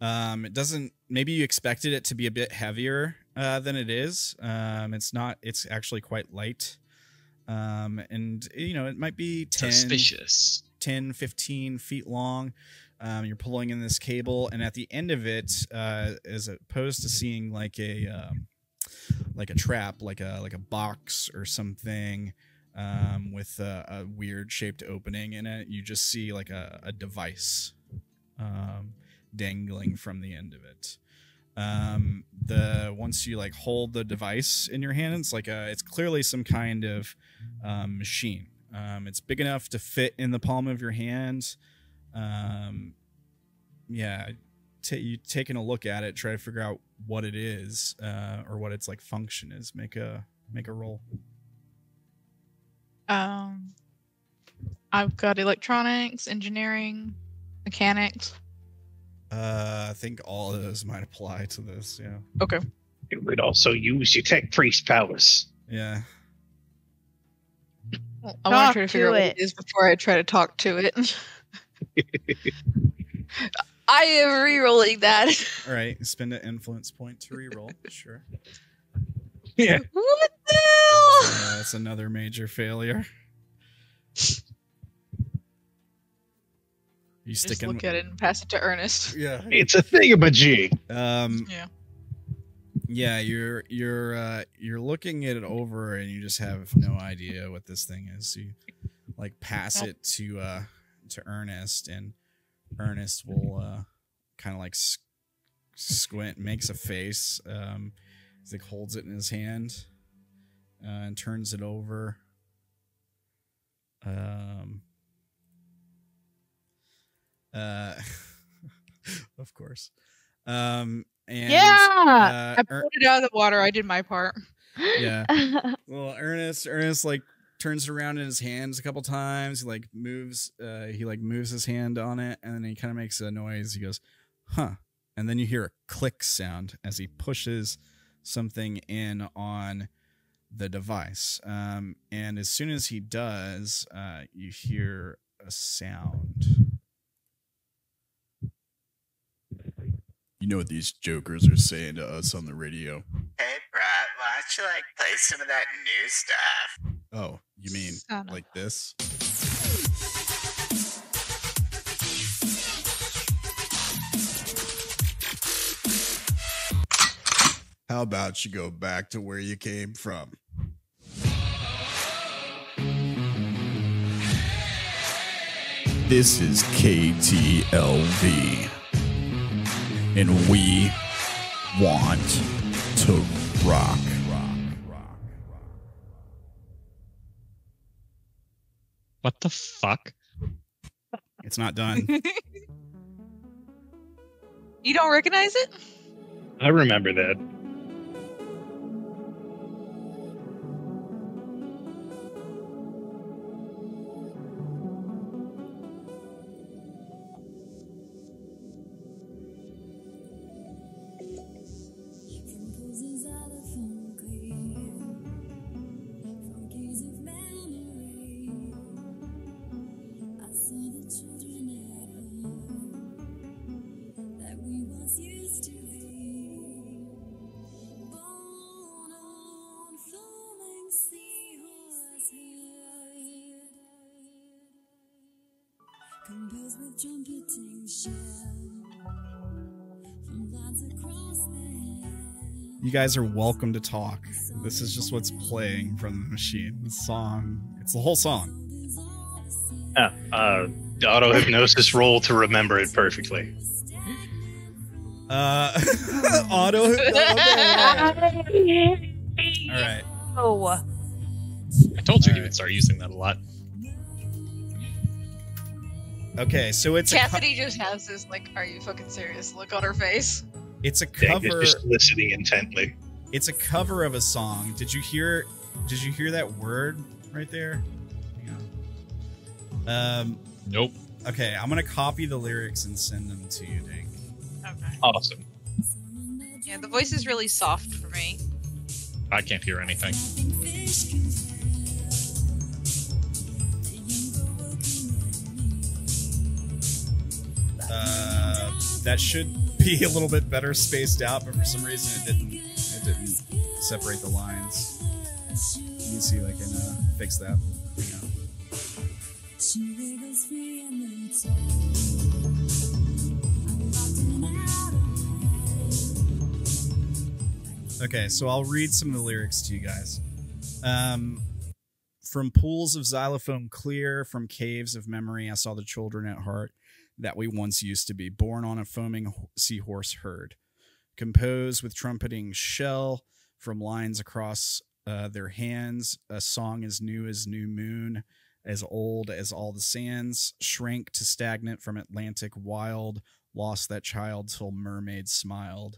It doesn't. Maybe you expected it to be a bit heavier than it is. It's not. It's actually quite light. And it might be 10, 15 feet long. You're pulling in this cable, and at the end of it, as opposed to seeing like a trap, like a box or something, with a weird shaped opening in it, you just see like a device dangling from the end of it. Once you like hold the device in your hand, it's clearly some kind of machine. It's big enough to fit in the palm of your hand. You taking a look at it, try to figure out what it is, or what its like function is. Make a roll.
I've got electronics, engineering, mechanics.
I think all of those might apply to this. Yeah.
Okay.
You would also use your tech priest powers.
Yeah.
Well, I want to try to figure out what it is before I try to talk to it. I am re-rolling that.
All right, spend an influence point to re-roll. Sure.
Yeah.
What the hell?
That's another major failure. You
Just look at it and pass it to Ernest.
Yeah.
It's a thingamajig.
Yeah.
Yeah, you're looking at it over and you just have no idea what this thing is. You like pass it to Ernest, and Ernest will kind of like squint, makes a face. He like holds it in his hand and turns it over. Of course. And
I pulled it out of the water. I did my part.
Yeah. Well, Ernest like turns around in his hands a couple times. He like moves his hand on it, and then he kind of makes a noise. He goes, "Huh." And then you hear a click sound as he pushes something in on the device. And as soon as he does, you hear a sound. You know what these jokers are saying to us on the radio?
Hey, Brett, why don't you, play some of that new stuff?
Oh, you mean like this? How about you go back to where you came from? This is KTLV. And we want to rock.
What the fuck?
It's not done.
You don't recognize it?
I remember that.
You guys are welcome to talk. This is just what's playing from the machine. The song. It's the whole song.
Auto hypnosis roll to remember it perfectly.
Auto hypnosis. All right.
Oh.
I told you he would start using that a lot.
Okay, so it's
Cassidy just has this like, "Are you fucking serious?" look on her face.
it's a
Dank is
cover.
just listening intently.
It's a cover of a song. Did you hear that word right there? Hang on.
Nope.
Okay, I'm gonna copy the lyrics and send them to you, Dank.
Okay.
Awesome.
Yeah, the voice is really soft for me.
I can't hear anything.
That should be a little bit better spaced out, but for some reason it didn't separate the lines. You can see, like, fix that. Hang on. Okay, so I'll read some of the lyrics to you guys. From pools of xylophone clear, from caves of memory, I saw the children at heart that we once used to be, born on a foaming seahorse herd. Compose with trumpeting shell, from lines across their hands, a song as new moon, as old as all the sands, shrank to stagnant from Atlantic wild, lost that child till mermaids smiled.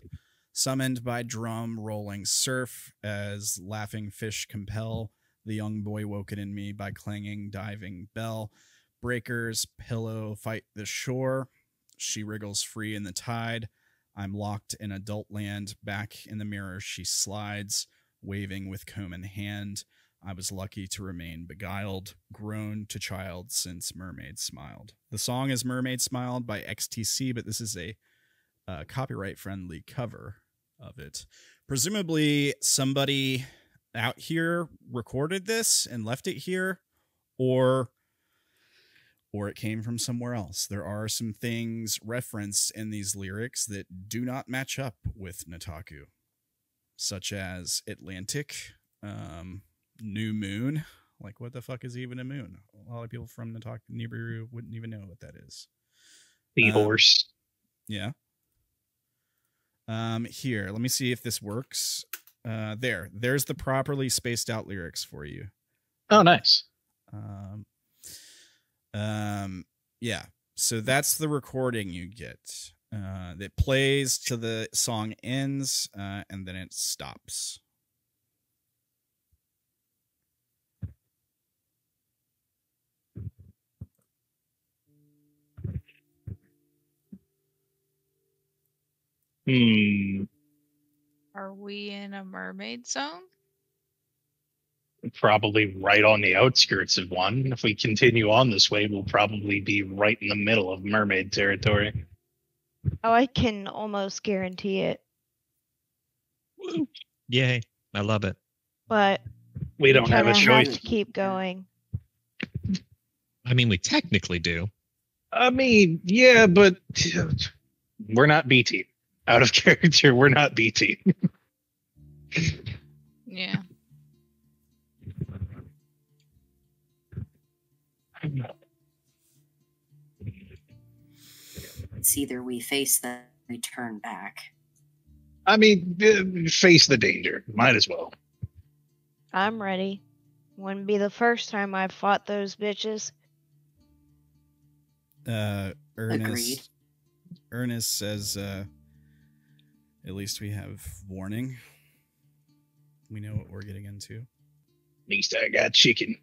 Summoned by drum rolling surf, as laughing fish compel, the young boy woken in me by clanging diving bell. Breakers, pillow, fight the shore. She wriggles free in the tide. I'm locked in adult land. Back in the mirror she slides, waving with comb in hand. I was lucky to remain beguiled, grown to child since mermaid smiled. The song is Mermaid Smiled by XTC, but this is a copyright-friendly cover of it. Presumably somebody out here recorded this and left it here, or it came from somewhere else. There are some things referenced in these lyrics that do not match up with Nataku, such as Atlantic, new moon. Like, what the fuck is even a moon? A lot of people from Nataku Nibiru wouldn't even know what that is.
Seahorse.
Yeah. Here, let me see if this works. There's the properly spaced out lyrics for you.
Oh, nice.
Yeah. So that's the recording you get. That plays till the song ends, and then it stops.
Are we in a mermaid zone?
Probably right on the outskirts of one. If we continue on this way, we'll probably be right in the middle of mermaid territory.
Oh, I can almost guarantee it.
Yay. I love it.
But
We don't have a
kinda
choice.
have to keep going.
I mean, we technically do.
I mean, yeah, but we're not B team. Out of character, we're not B team.
Yeah.
It's either we face them, we turn back.
I mean, face the danger. Might as well.
I'm ready. Wouldn't be the first time I've fought those bitches.
Agreed.
Ernest says, at least we have warning. We know what we're getting into.
At least I got chicken.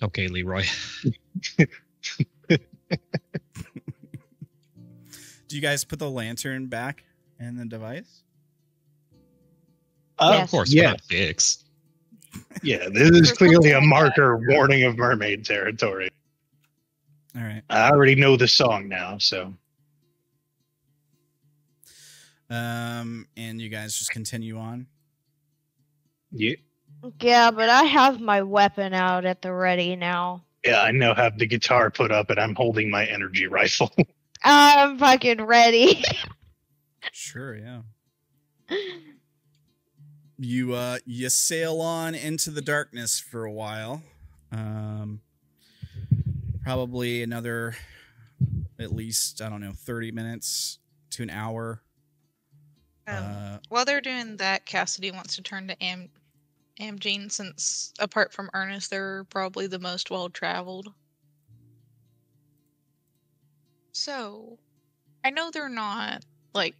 Okay, Leroy.
Do you guys put the lantern back in the device?
Yes.
Of course,
Yeah.
we're not dicks.
Yeah, this is clearly a marker warning of mermaid territory.
All right.
I already know the song now, so.
And you guys just continue on.
Yeah.
Yeah, but I have my weapon out at the ready now.
Yeah, I now have the guitar put up and I'm holding my energy rifle.
I'm fucking ready.
Sure, yeah. You sail on into the darkness for a while. Probably another at least, I don't know, 30 minutes to an hour.
While they're doing that, Cassidy wants to turn to Amgene, since apart from Ernest, they're probably the most well-traveled. So, I know they're not, like,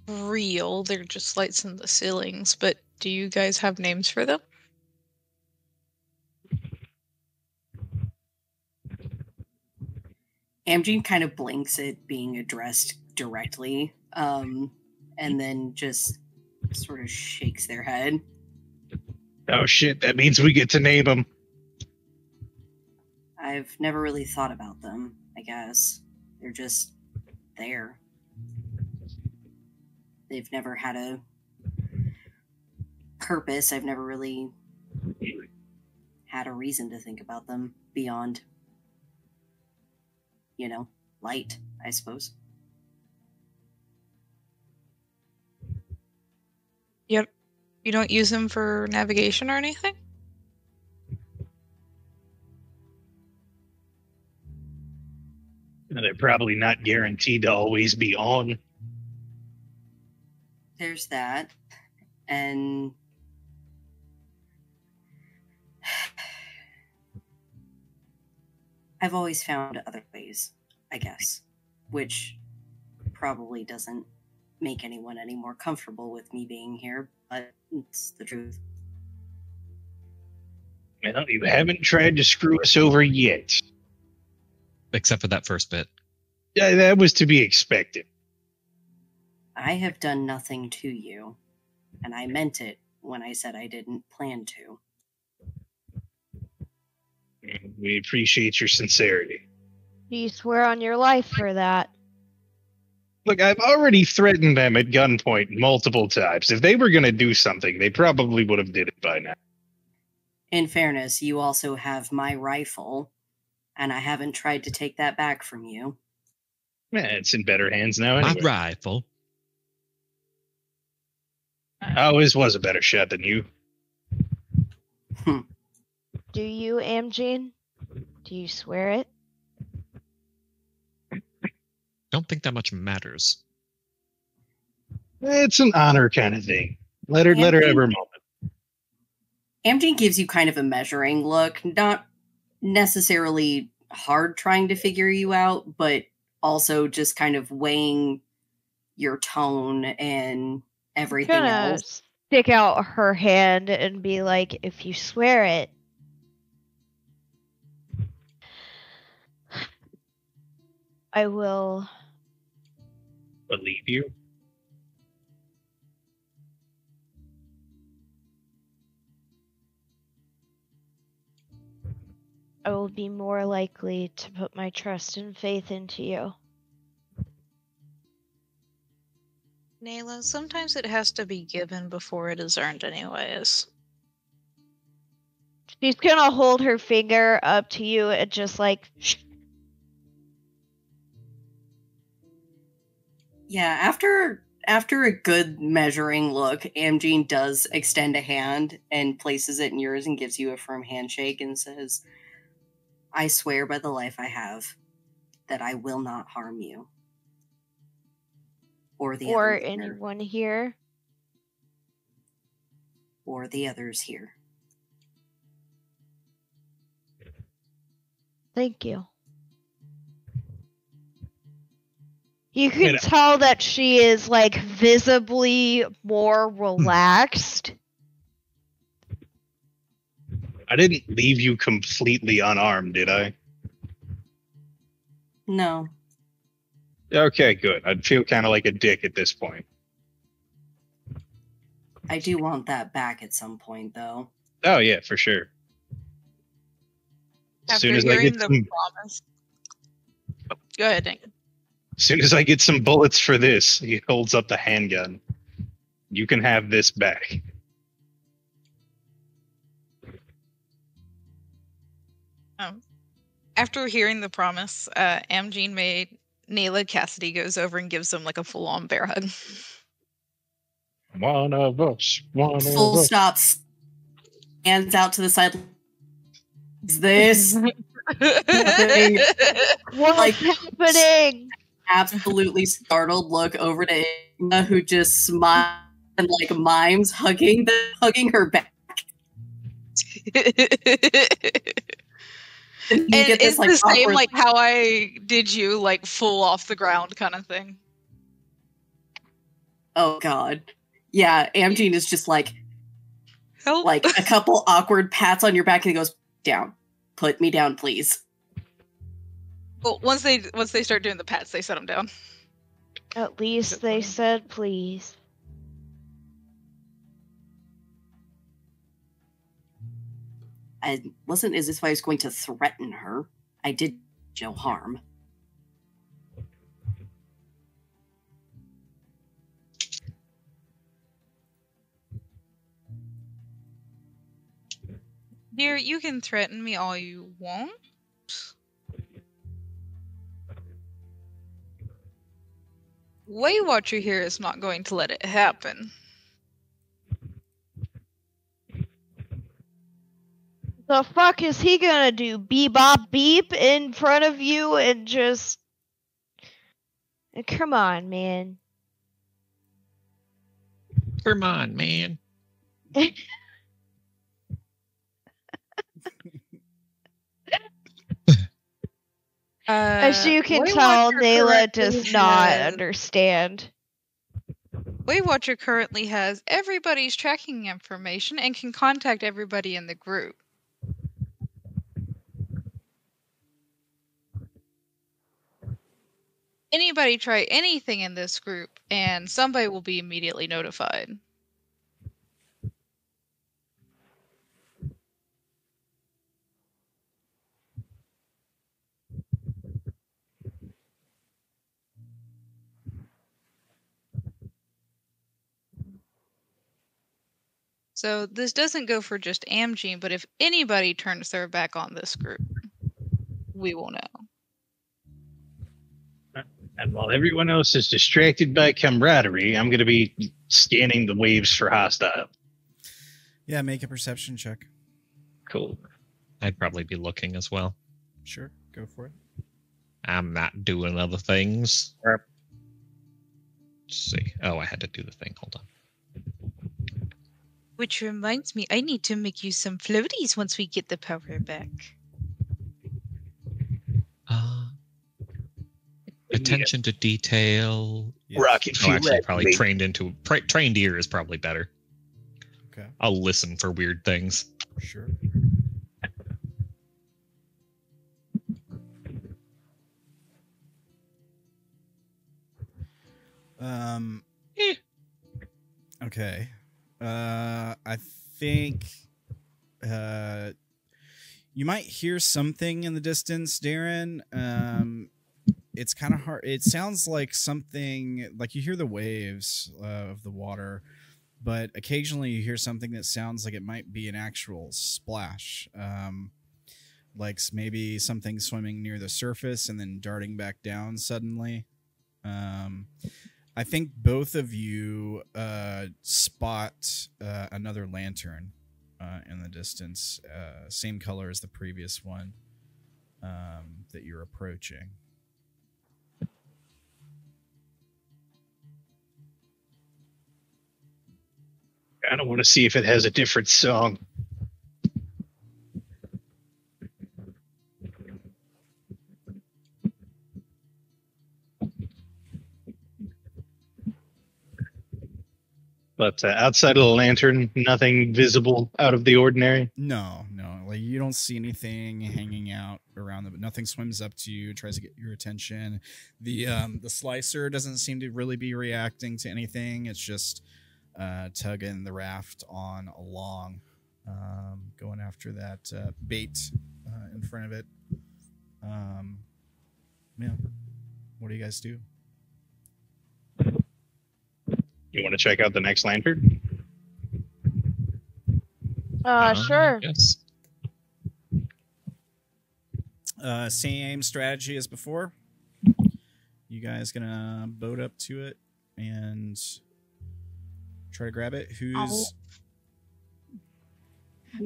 real, they're just lights in the ceilings, but do you guys have names for them?
Amgene kind of blinks at being addressed directly, and then just sort of shakes their head.
Oh shit, that means we get to name them.
I've never really thought about them, I guess. They're just there. They've never had a purpose. I've never really had a reason to think about them beyond, light, I suppose.
Yep. You don't use them for navigation or anything?
They're probably not guaranteed to always be on.
There's that. And I've always found other ways, I guess, which probably doesn't make anyone any more comfortable with me being here, but it's the truth.
Well, you haven't tried to screw us over yet.
Except for that first bit.
Yeah, that was to be expected.
I have done nothing to you, and I meant it when I said I didn't plan to.
We appreciate your sincerity.
Do you swear on your life for that?
Look, I've already threatened them at gunpoint multiple times. If they were going to do something, they probably would have did it by now.
In fairness, you also have my rifle, and I haven't tried to take that back from you.
Yeah, it's in better hands now anyway.
My rifle.
I always was a better shot than you.
Do you, Amgene? Do you swear it?
Don't think that much matters.
It's an honor kind of thing. Let her have her moment.
Amgene gives you kind of a measuring look, not necessarily hard trying to figure you out, but also just kind of weighing your tone and everything else.
Stick out her hand and be like, if you swear it, I will
believe you.
I will be more likely to put my trust and faith into you.
Naela, sometimes it has to be given before it is earned anyways.
She's gonna hold her finger up to you and just like... Shh.
Yeah, after a good measuring look, Amgene does extend a hand and places it in yours and gives you a firm handshake and says, I swear by the life I have that I will not harm you. Or
anyone here.
Or the others here.
Thank you. You can tell that she is, like, visibly more relaxed.
I didn't leave you completely unarmed, did I?
No.
Okay, good. I'd feel kind of like a dick at this point.
I do want that back at some point, though.
Oh, yeah, for sure. As soon as I get some...
promise. Go ahead, Dank.
As soon as I get some bullets for this, he holds up the handgun. You can have this back.
After hearing the promise, Amjean made Naela Cassidy goes over and gives them like a full-on bear hug.
One of us. One
Full
of us.
stops. Hands out to the side. Is this happening?
What's happening?
Absolutely startled look over to Enigma, who just smiles and like mimes hugging her back. And you
And
get this,
it's
like,
the same
awkward-
like how I did you, like full off the ground kind of thing.
Oh god. Yeah, Amjean is just like
Help.
a couple awkward pats on your back and he goes, down. Put me down, please.
Well, once they start doing the pats, they set them down.
At least they said please.
I wasn't as if I was going to threaten her. I did no harm.
Dear, you can threaten me all you want. Waywatcher here is not going to let it happen.
The fuck is he gonna do? Bebop beep in front of you and just... Come on, man.
Come on, man.
As you can
Waywatcher
tell, Naela
currently
does not
has-
understand.
Waywatcher currently has everybody's tracking information and can contact everybody in the group. Anybody try anything in this group, and somebody will be immediately notified. So this doesn't go for just Amjean, but if anybody turns their back on this group, we will know.
And while everyone else is distracted by camaraderie, I'm going to be scanning the waves for hostile.
Yeah, make a perception check.
Cool.
I'd probably be looking as well.
Sure, go for it.
I'm not doing other things.
Yep.
Let's see. Oh, I had to do the thing. Hold on.
Which reminds me, I need to make you some floaties once we get the power back.
Attention to detail.
Yes.
Rocket
Oh,
fuel.
actually, probably trained ear is probably better.
Okay,
I'll listen for weird things.
sure. Okay. I think you might hear something in the distance, Derrin. It's kind of hard. It sounds like something like you hear the waves of the water, but occasionally you hear something that sounds like it might be an actual splash. Like maybe something swimming near the surface and then darting back down suddenly. I think both of you spot another lantern in the distance, same color as the previous one that you're approaching.
I don't want to see if it has a different song. But outside of the lantern, nothing visible out of the ordinary.
No, like you don't see anything hanging out around them, but nothing swims up to you, tries to get your attention. The slicer doesn't seem to really be reacting to anything. It's just tugging the raft on along, going after that bait in front of it. Yeah. What do you guys do?
You want to check out the next lantern?
Sure.
Yes.
Same strategy as before. You guys gonna boat up to it and try to grab it? Who's...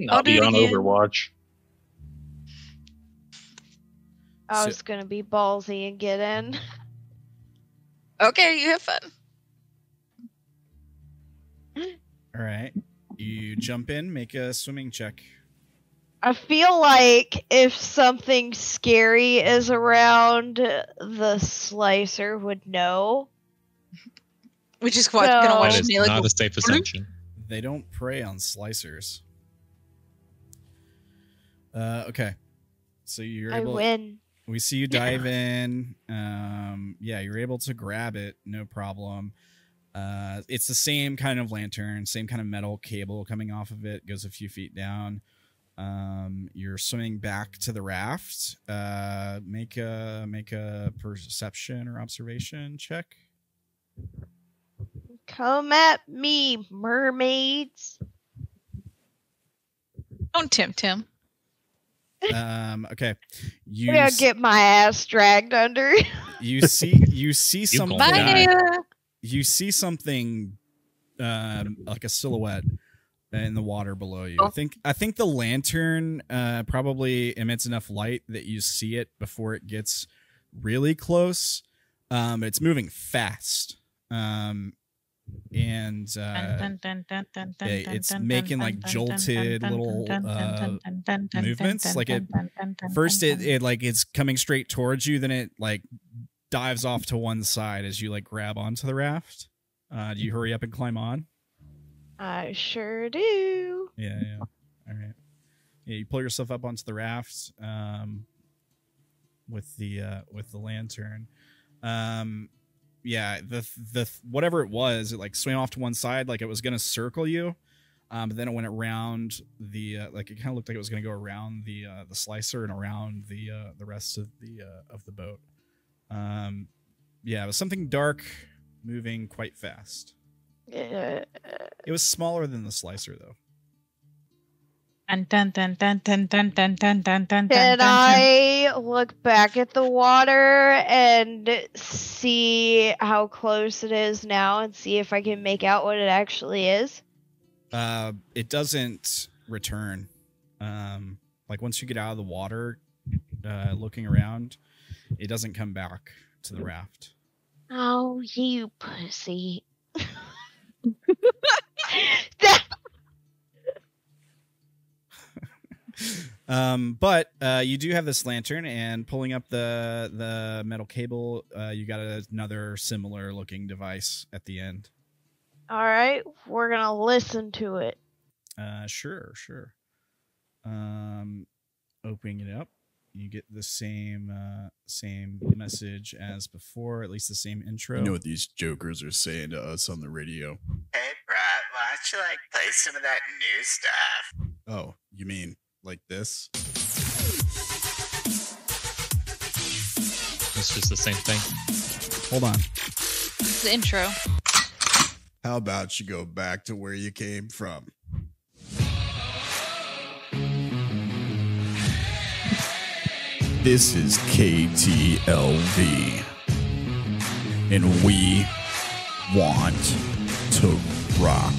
I'll be
do it
on
again.
Overwatch.
I was gonna be ballsy and get in.
Okay, you have fun.
All right. You jump in, make a swimming check.
I feel like if something scary is around, the slicer would know.
We just gonna watch
That is
Naela
not
go.
a safe assumption.
They don't prey on slicers. Okay. So you're
I
able...
win.
We see you dive in. Yeah, you're able to grab it, no problem. It's the same kind of lantern, same kind of metal cable coming off of it, goes a few feet down. You're swimming back to the raft. Make a perception or observation check.
Come at me, mermaids.
Don't tempt him.
Okay.
I'm gonna get my ass dragged under.
You see something.
Bye,
Naela.
You see something like a silhouette in the water below you.
Oh.
I think the lantern probably emits enough light that you see it before it gets really close. It's moving fast. And it's making like jolted little movements. Like it first it like it's coming straight towards you, then it like dives off to one side as you like grab onto the raft. Do you hurry up and climb on?
I sure do.
Yeah. All right. Yeah, you pull yourself up onto the raft with the lantern. Yeah, the whatever it was, it like swam off to one side like it was gonna circle you, but then it went around the like it kind of looked like it was gonna go around the slicer and around the rest of the boat. Yeah, it was something dark, moving quite fast. It was smaller than the slicer though.
Can I look back at the water and see how close it is now and see if I can make out what it actually is?
It doesn't return. Like once you get out of the water, looking around, it doesn't come back to the raft.
Oh, you pussy.
But you do have this lantern, and pulling up the metal cable, you got another similar looking device at the end.
All right, we're gonna listen to it.
Sure. Opening it up, you get the same message as before, at least the same intro.
You know what these jokers are saying to us on the radio?
Hey, Brett, why don't you like play some of that new stuff?
Oh, you mean like this?
It's just the same thing.
Hold on.
It's the intro.
How about you go back to where you came from? This is KTLV, and we want to rock.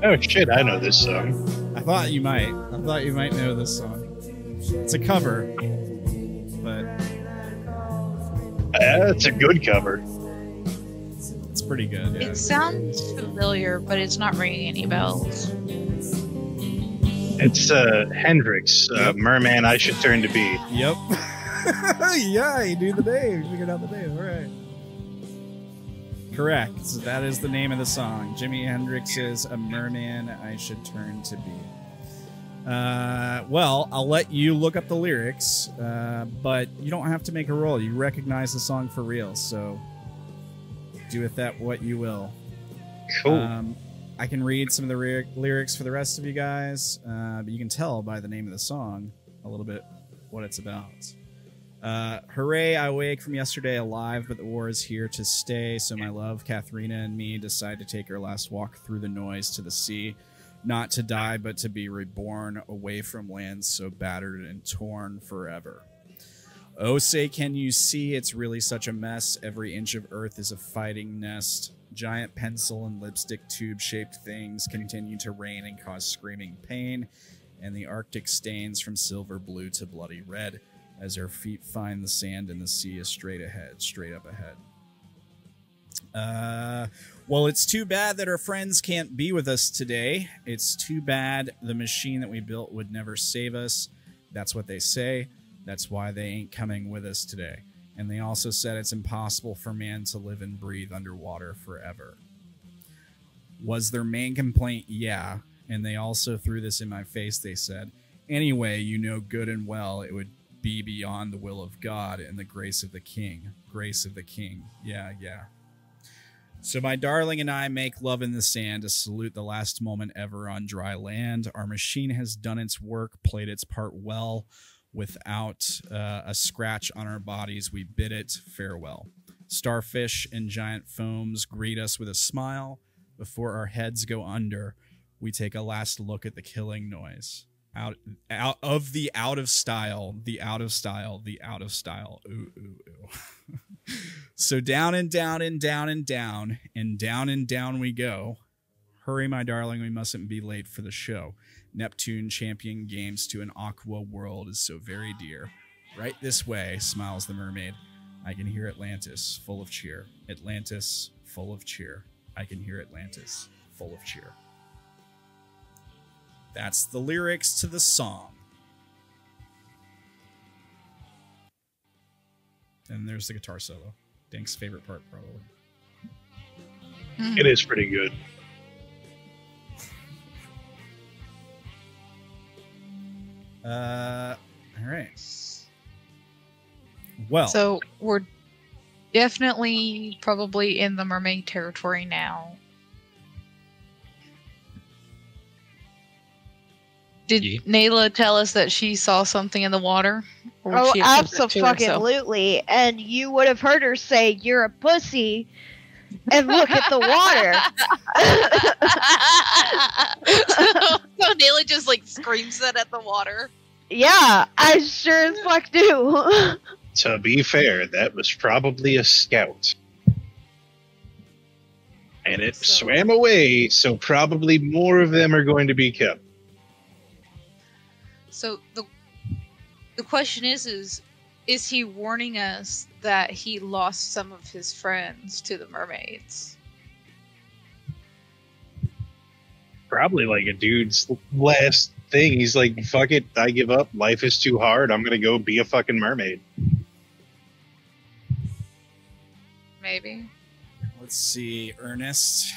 Oh shit, I know this song.
I thought you might. I thought you might know this song. It's a cover, but
It's a good cover.
it's pretty good. Yeah.
It sounds familiar, but it's not ringing any bells.
It's Hendrix, Merman I Should Turn to Be.
Yep. Yeah, you knew the name. You figured out the name. All right. Correct. So that is the name of the song. Jimi Hendrix's A Merman I Should Turn to Be. Well, I'll let you look up the lyrics, but you don't have to make a roll. You recognize the song for real, so do with that what you will.
Cool.
I can read some of the lyrics for the rest of you guys, but you can tell by the name of the song a little bit what it's about. Hooray, I wake from yesterday alive, but the war is here to stay. So my love, Katharina, and me decide to take our last walk through the noise to the sea. Not to die, but to be reborn away from lands so battered and torn forever. Oh, say, can you see it's really such a mess? Every inch of earth is a fighting nest. Giant pencil and lipstick tube-shaped things continue to rain and cause screaming pain. And the Arctic stains from silver blue to bloody red as our feet find the sand and the sea is straight up ahead. Well, it's too bad that our friends can't be with us today. It's too bad the machine that we built would never save us. That's what they say. That's why they ain't coming with us today. And they also said it's impossible for man to live and breathe underwater forever. Was their main complaint? Yeah. And they also threw this in my face. They said, anyway, you know good and well it would be beyond the will of God and the grace of the King. Grace of the King. Yeah, yeah. So my darling and I make love in the sand to salute the last moment ever on dry land. Our machine has done its work, played its part well. Without a scratch on our bodies, we bid it farewell. Starfish and giant foams greet us with a smile. Before our heads go under, we take a last look at the killing noise. Out of style. Ooh, ooh, ooh. So down and down and down and down and down and down we go. Hurry, my darling, we mustn't be late for the show. Neptune champion games to an aqua world is so very dear. Right this way, smiles the mermaid. I can hear Atlantis, full of cheer. Atlantis, full of cheer. I can hear Atlantis, full of cheer. That's the lyrics to the song. And there's the guitar solo. Dank's favorite part, probably.
It is pretty good.
All right. Well,
So we're definitely probably in the mermaid territory now. Did
Yeah.
Naela tell us that she saw something in the water? Or would
Oh,
she have kept that to herself?
absolutely. And you would have heard her say, "You're a pussy," and look at the water.
So Naela just like screams that at the water.
Yeah, I sure as fuck do.
To be fair, that was probably a scout. And it
So-
swam away, so probably more of them are going to be kept.
So the question is he warning us that he lost some of his friends to the mermaids?
Probably like a dude's last thing. He's like, fuck it, I give up. Life is too hard. I'm going to go be a fucking mermaid.
Maybe.
let's see. Ernest.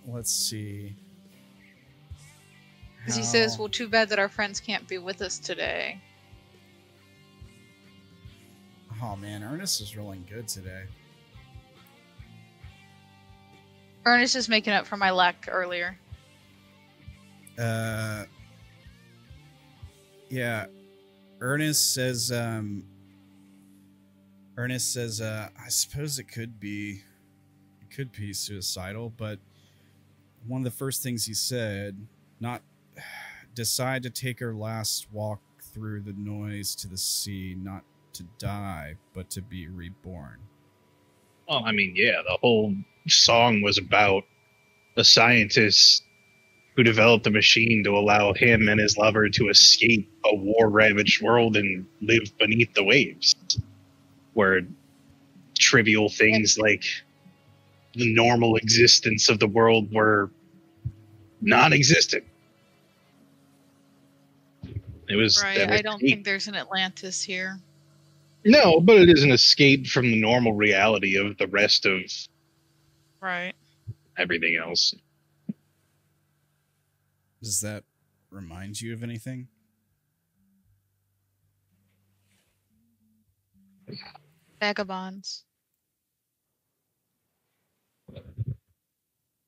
Let's see.
Because he says,
How-
well, too bad that our friends can't be with us today.
Oh, man. Ernest is rolling good today.
Ernest is making up for my lack earlier.
Yeah. Ernest says, I suppose it could be suicidal, but one of the first things he said, not decide to take her last walk through the noise to the sea, not to die, but to be reborn.
Well, I mean, yeah, the whole song was about a scientist who developed a machine to allow him and his lover to escape a war-ravaged world and live beneath the waves, where trivial things like the normal existence of the world were non-existent. It was
Right. I don't think there's an Atlantis here.
No, but it is an escape from the normal reality of the rest of
Right.
everything else.
Does that remind you of anything?
Vagabonds.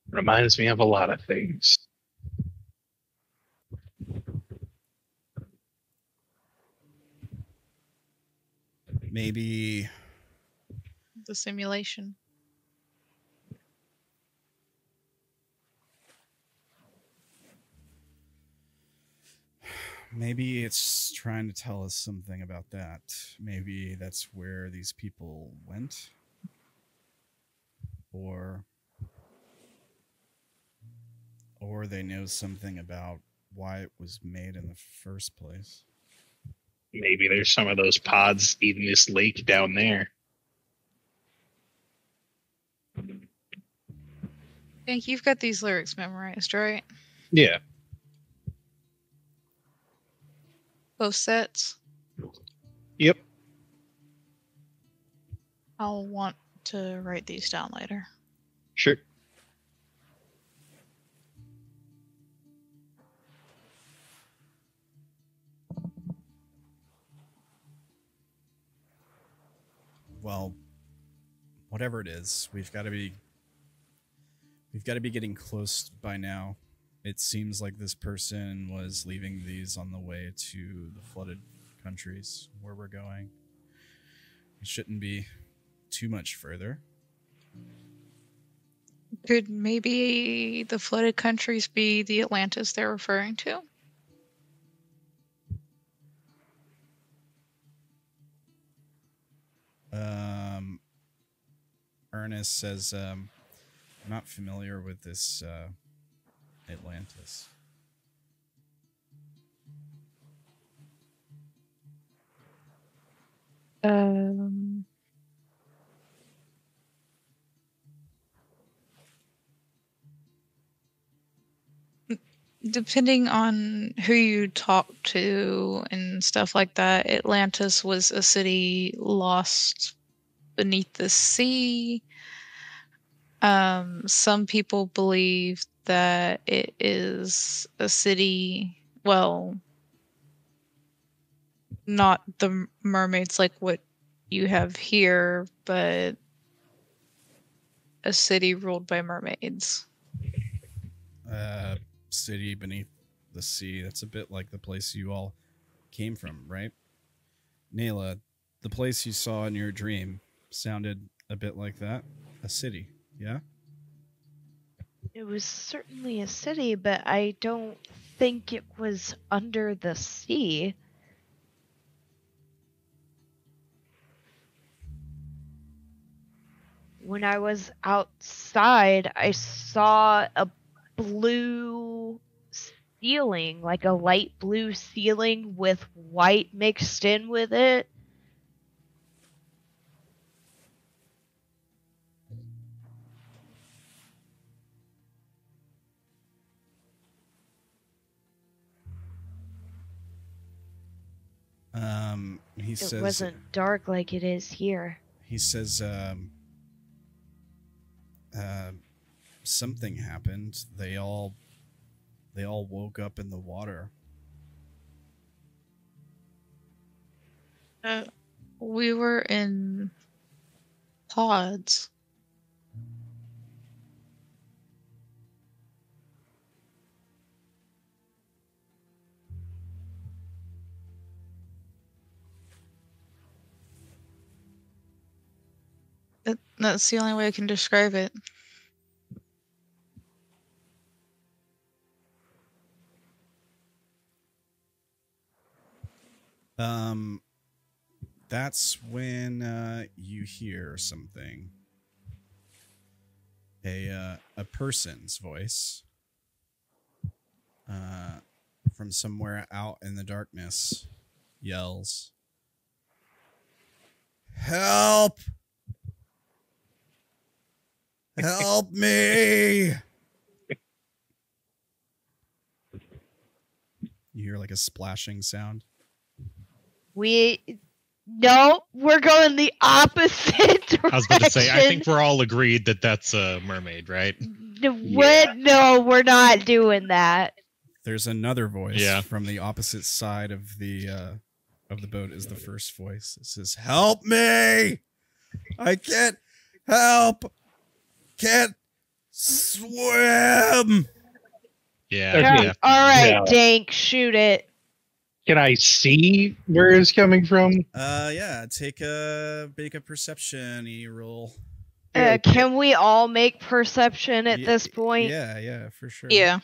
Reminds me of a lot of things.
Maybe
The simulation.
maybe it's trying to tell us something about that. Maybe that's where these people went. Or they know something about why it was made in the first place.
Maybe there's some of those pods in this lake down there.
Dank, you've got these lyrics memorized, right?
Yeah.
Both sets?
Yep.
I'll want to write these down later.
Sure.
Well, whatever it is, we've got to be getting close by now. It seems like this person was leaving these on the way to the flooded countries where we're going. It shouldn't be too much further.
Could maybe the flooded countries be the Atlantis they're referring to?
Ernest says, I'm not familiar with this Atlantis.
Depending on who you talk to and stuff like that, Atlantis was a city lost beneath the sea. Some people believe that it is a city, well, not the mermaids like what you have here, but a city ruled by mermaids.
City beneath the sea. That's a bit like the place you all came from, right? Naela, the place you saw in your dream sounded a bit like that. A city, yeah?
It was certainly a city, but I don't think it was under the sea. When I was outside, I saw a blue ceiling, like a light blue ceiling with white mixed in with it.
He says
it wasn't dark like it is here.
He says something happened. They all woke up in the water.
We were in pods. That's the only way I can describe it.
That's when you hear something. A person's voice. from somewhere out in the darkness yells, "Help! Help me!" You hear like a splashing sound.
No, we're going the opposite direction.
I was about to say, I think we're all agreed that that's a mermaid, right?
No, we're not doing that.
There's another voice from the opposite side of the boat is the first voice. It says, "Help me! I can't help! Can't swim!"
Yeah.
All right,
Yeah.
Dank, shoot it.
Can I see where it's coming from?
Yeah, make a perception roll.
Can we all make perception at this point?
Yeah, for sure.
Yeah.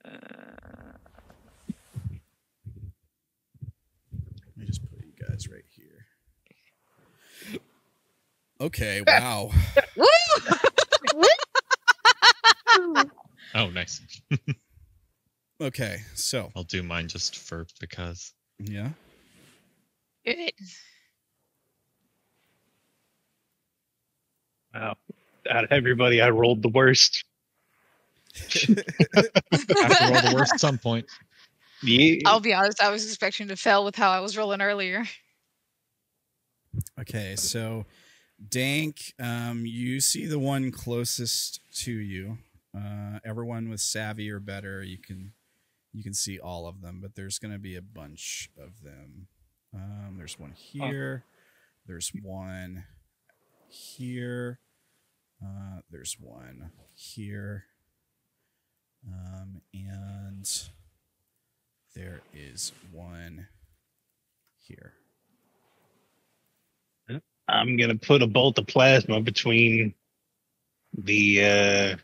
Let me just put you guys right here. Okay, wow.
Oh, nice.
Okay, so
I'll do mine just for because.
yeah.
Wow. Out of everybody, I rolled the worst.
Have to roll the worst at some point.
Yeah.
I'll be honest, I was expecting to fail with how I was rolling earlier.
Okay, so Dank, you see the one closest to you. Everyone with savvy or better, you can see all of them, but there's going to be a bunch of them. There's one here. There's one here. There's one here. And there is one here.
I'm going to put a bolt of plasma between the...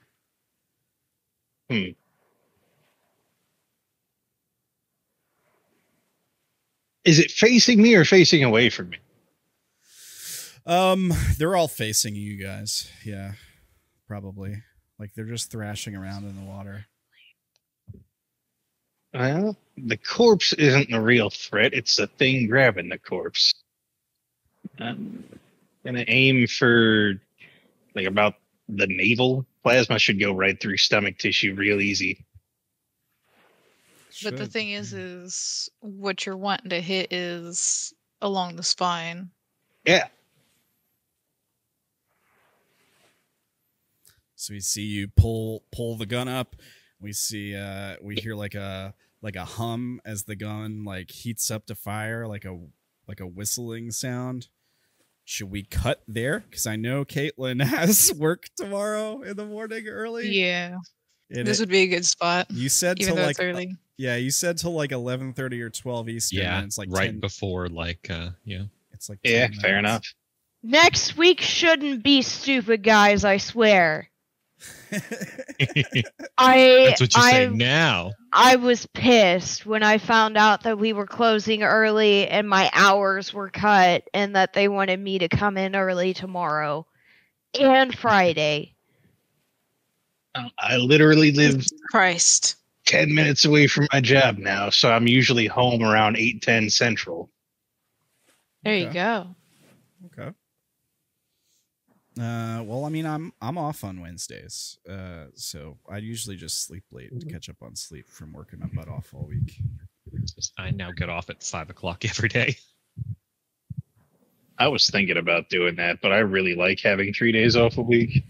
Is it facing me or facing away from me?
They're all facing you guys. Yeah, probably. Like they're just thrashing around in the water.
Well, the corpse isn't the real threat. It's the thing grabbing the corpse. I'm gonna aim for like about the navel. Plasma should go right through stomach tissue real easy.
But the thing is what you're wanting to hit is along the spine.
Yeah.
So we see you pull the gun up. We see we hear like a hum as the gun like heats up to fire, like a whistling sound. Should we cut there? Because I know Caitlin has work tomorrow in the morning early.
Yeah.
And
this would be a good spot.
You said
even
till
though
like
it's early.
Yeah, you said till like 11:30 or 12 Eastern.
Yeah,
and it's like
right
10,
before like yeah.
It's like
Yeah,
10
fair
minutes.
enough.
Next week shouldn't be stupid, guys, I swear.
That's what you say now.
I was pissed when I found out that we were closing early and my hours were cut and that they wanted me to come in early tomorrow and Friday.
I literally live
Christ.
10 minutes away from my job now, so I'm usually home around 8:10 Central.
There
Okay.
you go.
Okay. Well, I mean, I'm off on Wednesdays, so I usually just sleep late to catch up on sleep from working my butt off all week.
I now get off at 5 o'clock every day.
I was thinking about doing that, but I really like having 3 days off a week.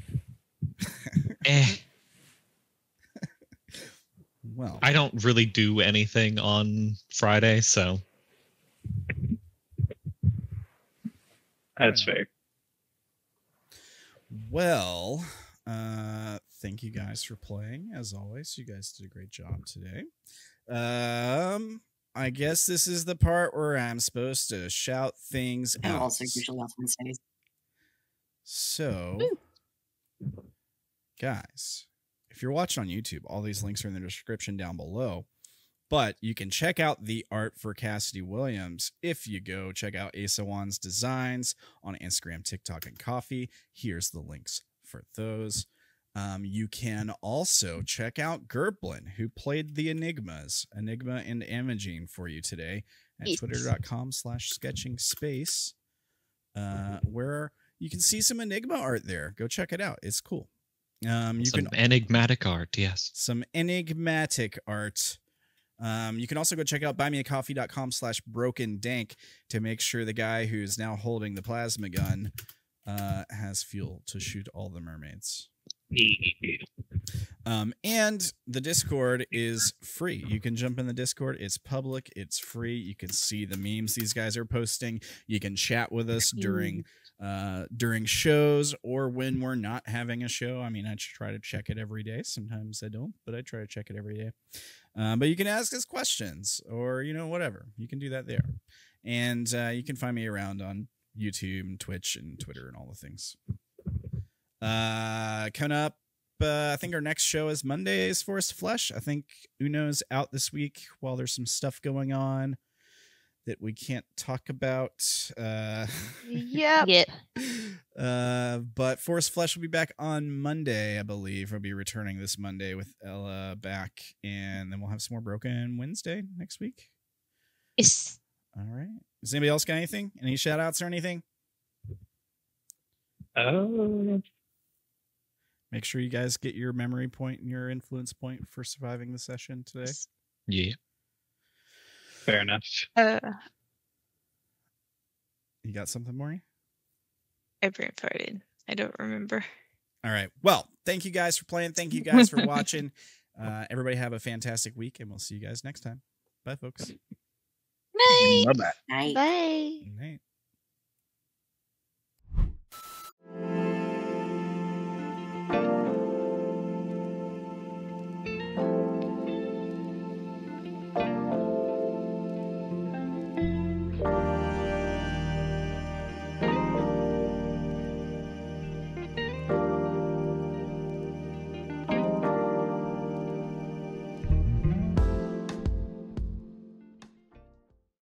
Well,
I don't really do anything on Friday, so
That's fair.
well, thank you guys for playing. As always, you guys did a great job today. I guess this is the part where I'm supposed to shout things
I'm
out.
also usually off Wednesdays.
So, guys, if you're watching on YouTube, all these links are in the description down below. But you can check out the art for Cassidy Williams if you go check out Asa Wan's designs on Instagram, TikTok, and Coffee. Here's the links for those. You can also check out Gerblin, who played the Enigma and Imaging for you today at twitter.com/sketchingspace, where you can see some Enigma art there. Go check it out. It's cool.
Some enigmatic art, yes.
Some enigmatic art. You can also go check out buymeacoffee.com/brokendank to make sure the guy who's now holding the plasma gun has fuel to shoot all the mermaids. And the Discord is free. You can jump in the Discord. It's public. It's free. You can see the memes these guys are posting. You can chat with us during shows or when we're not having a show. I mean, I try to check it every day. Sometimes I don't, but I try to check it every day. But you can ask us questions or, whatever. You can do that there. And you can find me around on YouTube and Twitch and Twitter and all the things. Coming up, I think our next show is Monday's Forest Flesh. I think Uno's out this week while there's some stuff going on that we can't talk about.
Yep.
But Forest Flesh will be back on Monday, I believe. We'll be returning this Monday with Ella back, and then we'll have some more Broken Wednesday next week.
Yes.
All right. Does anybody else got anything? Any shout outs or anything? Make sure you guys get your memory point and your influence point for surviving the session today.
Yeah.
Fair enough.
You got something, Maury?
I brain farted. I don't remember.
All right. Well, thank you guys for playing. Thank you guys for watching. Everybody have a fantastic week, and we'll see you guys next time. Bye, folks.
Night.
Bye-bye.
Night.
Bye.
Night.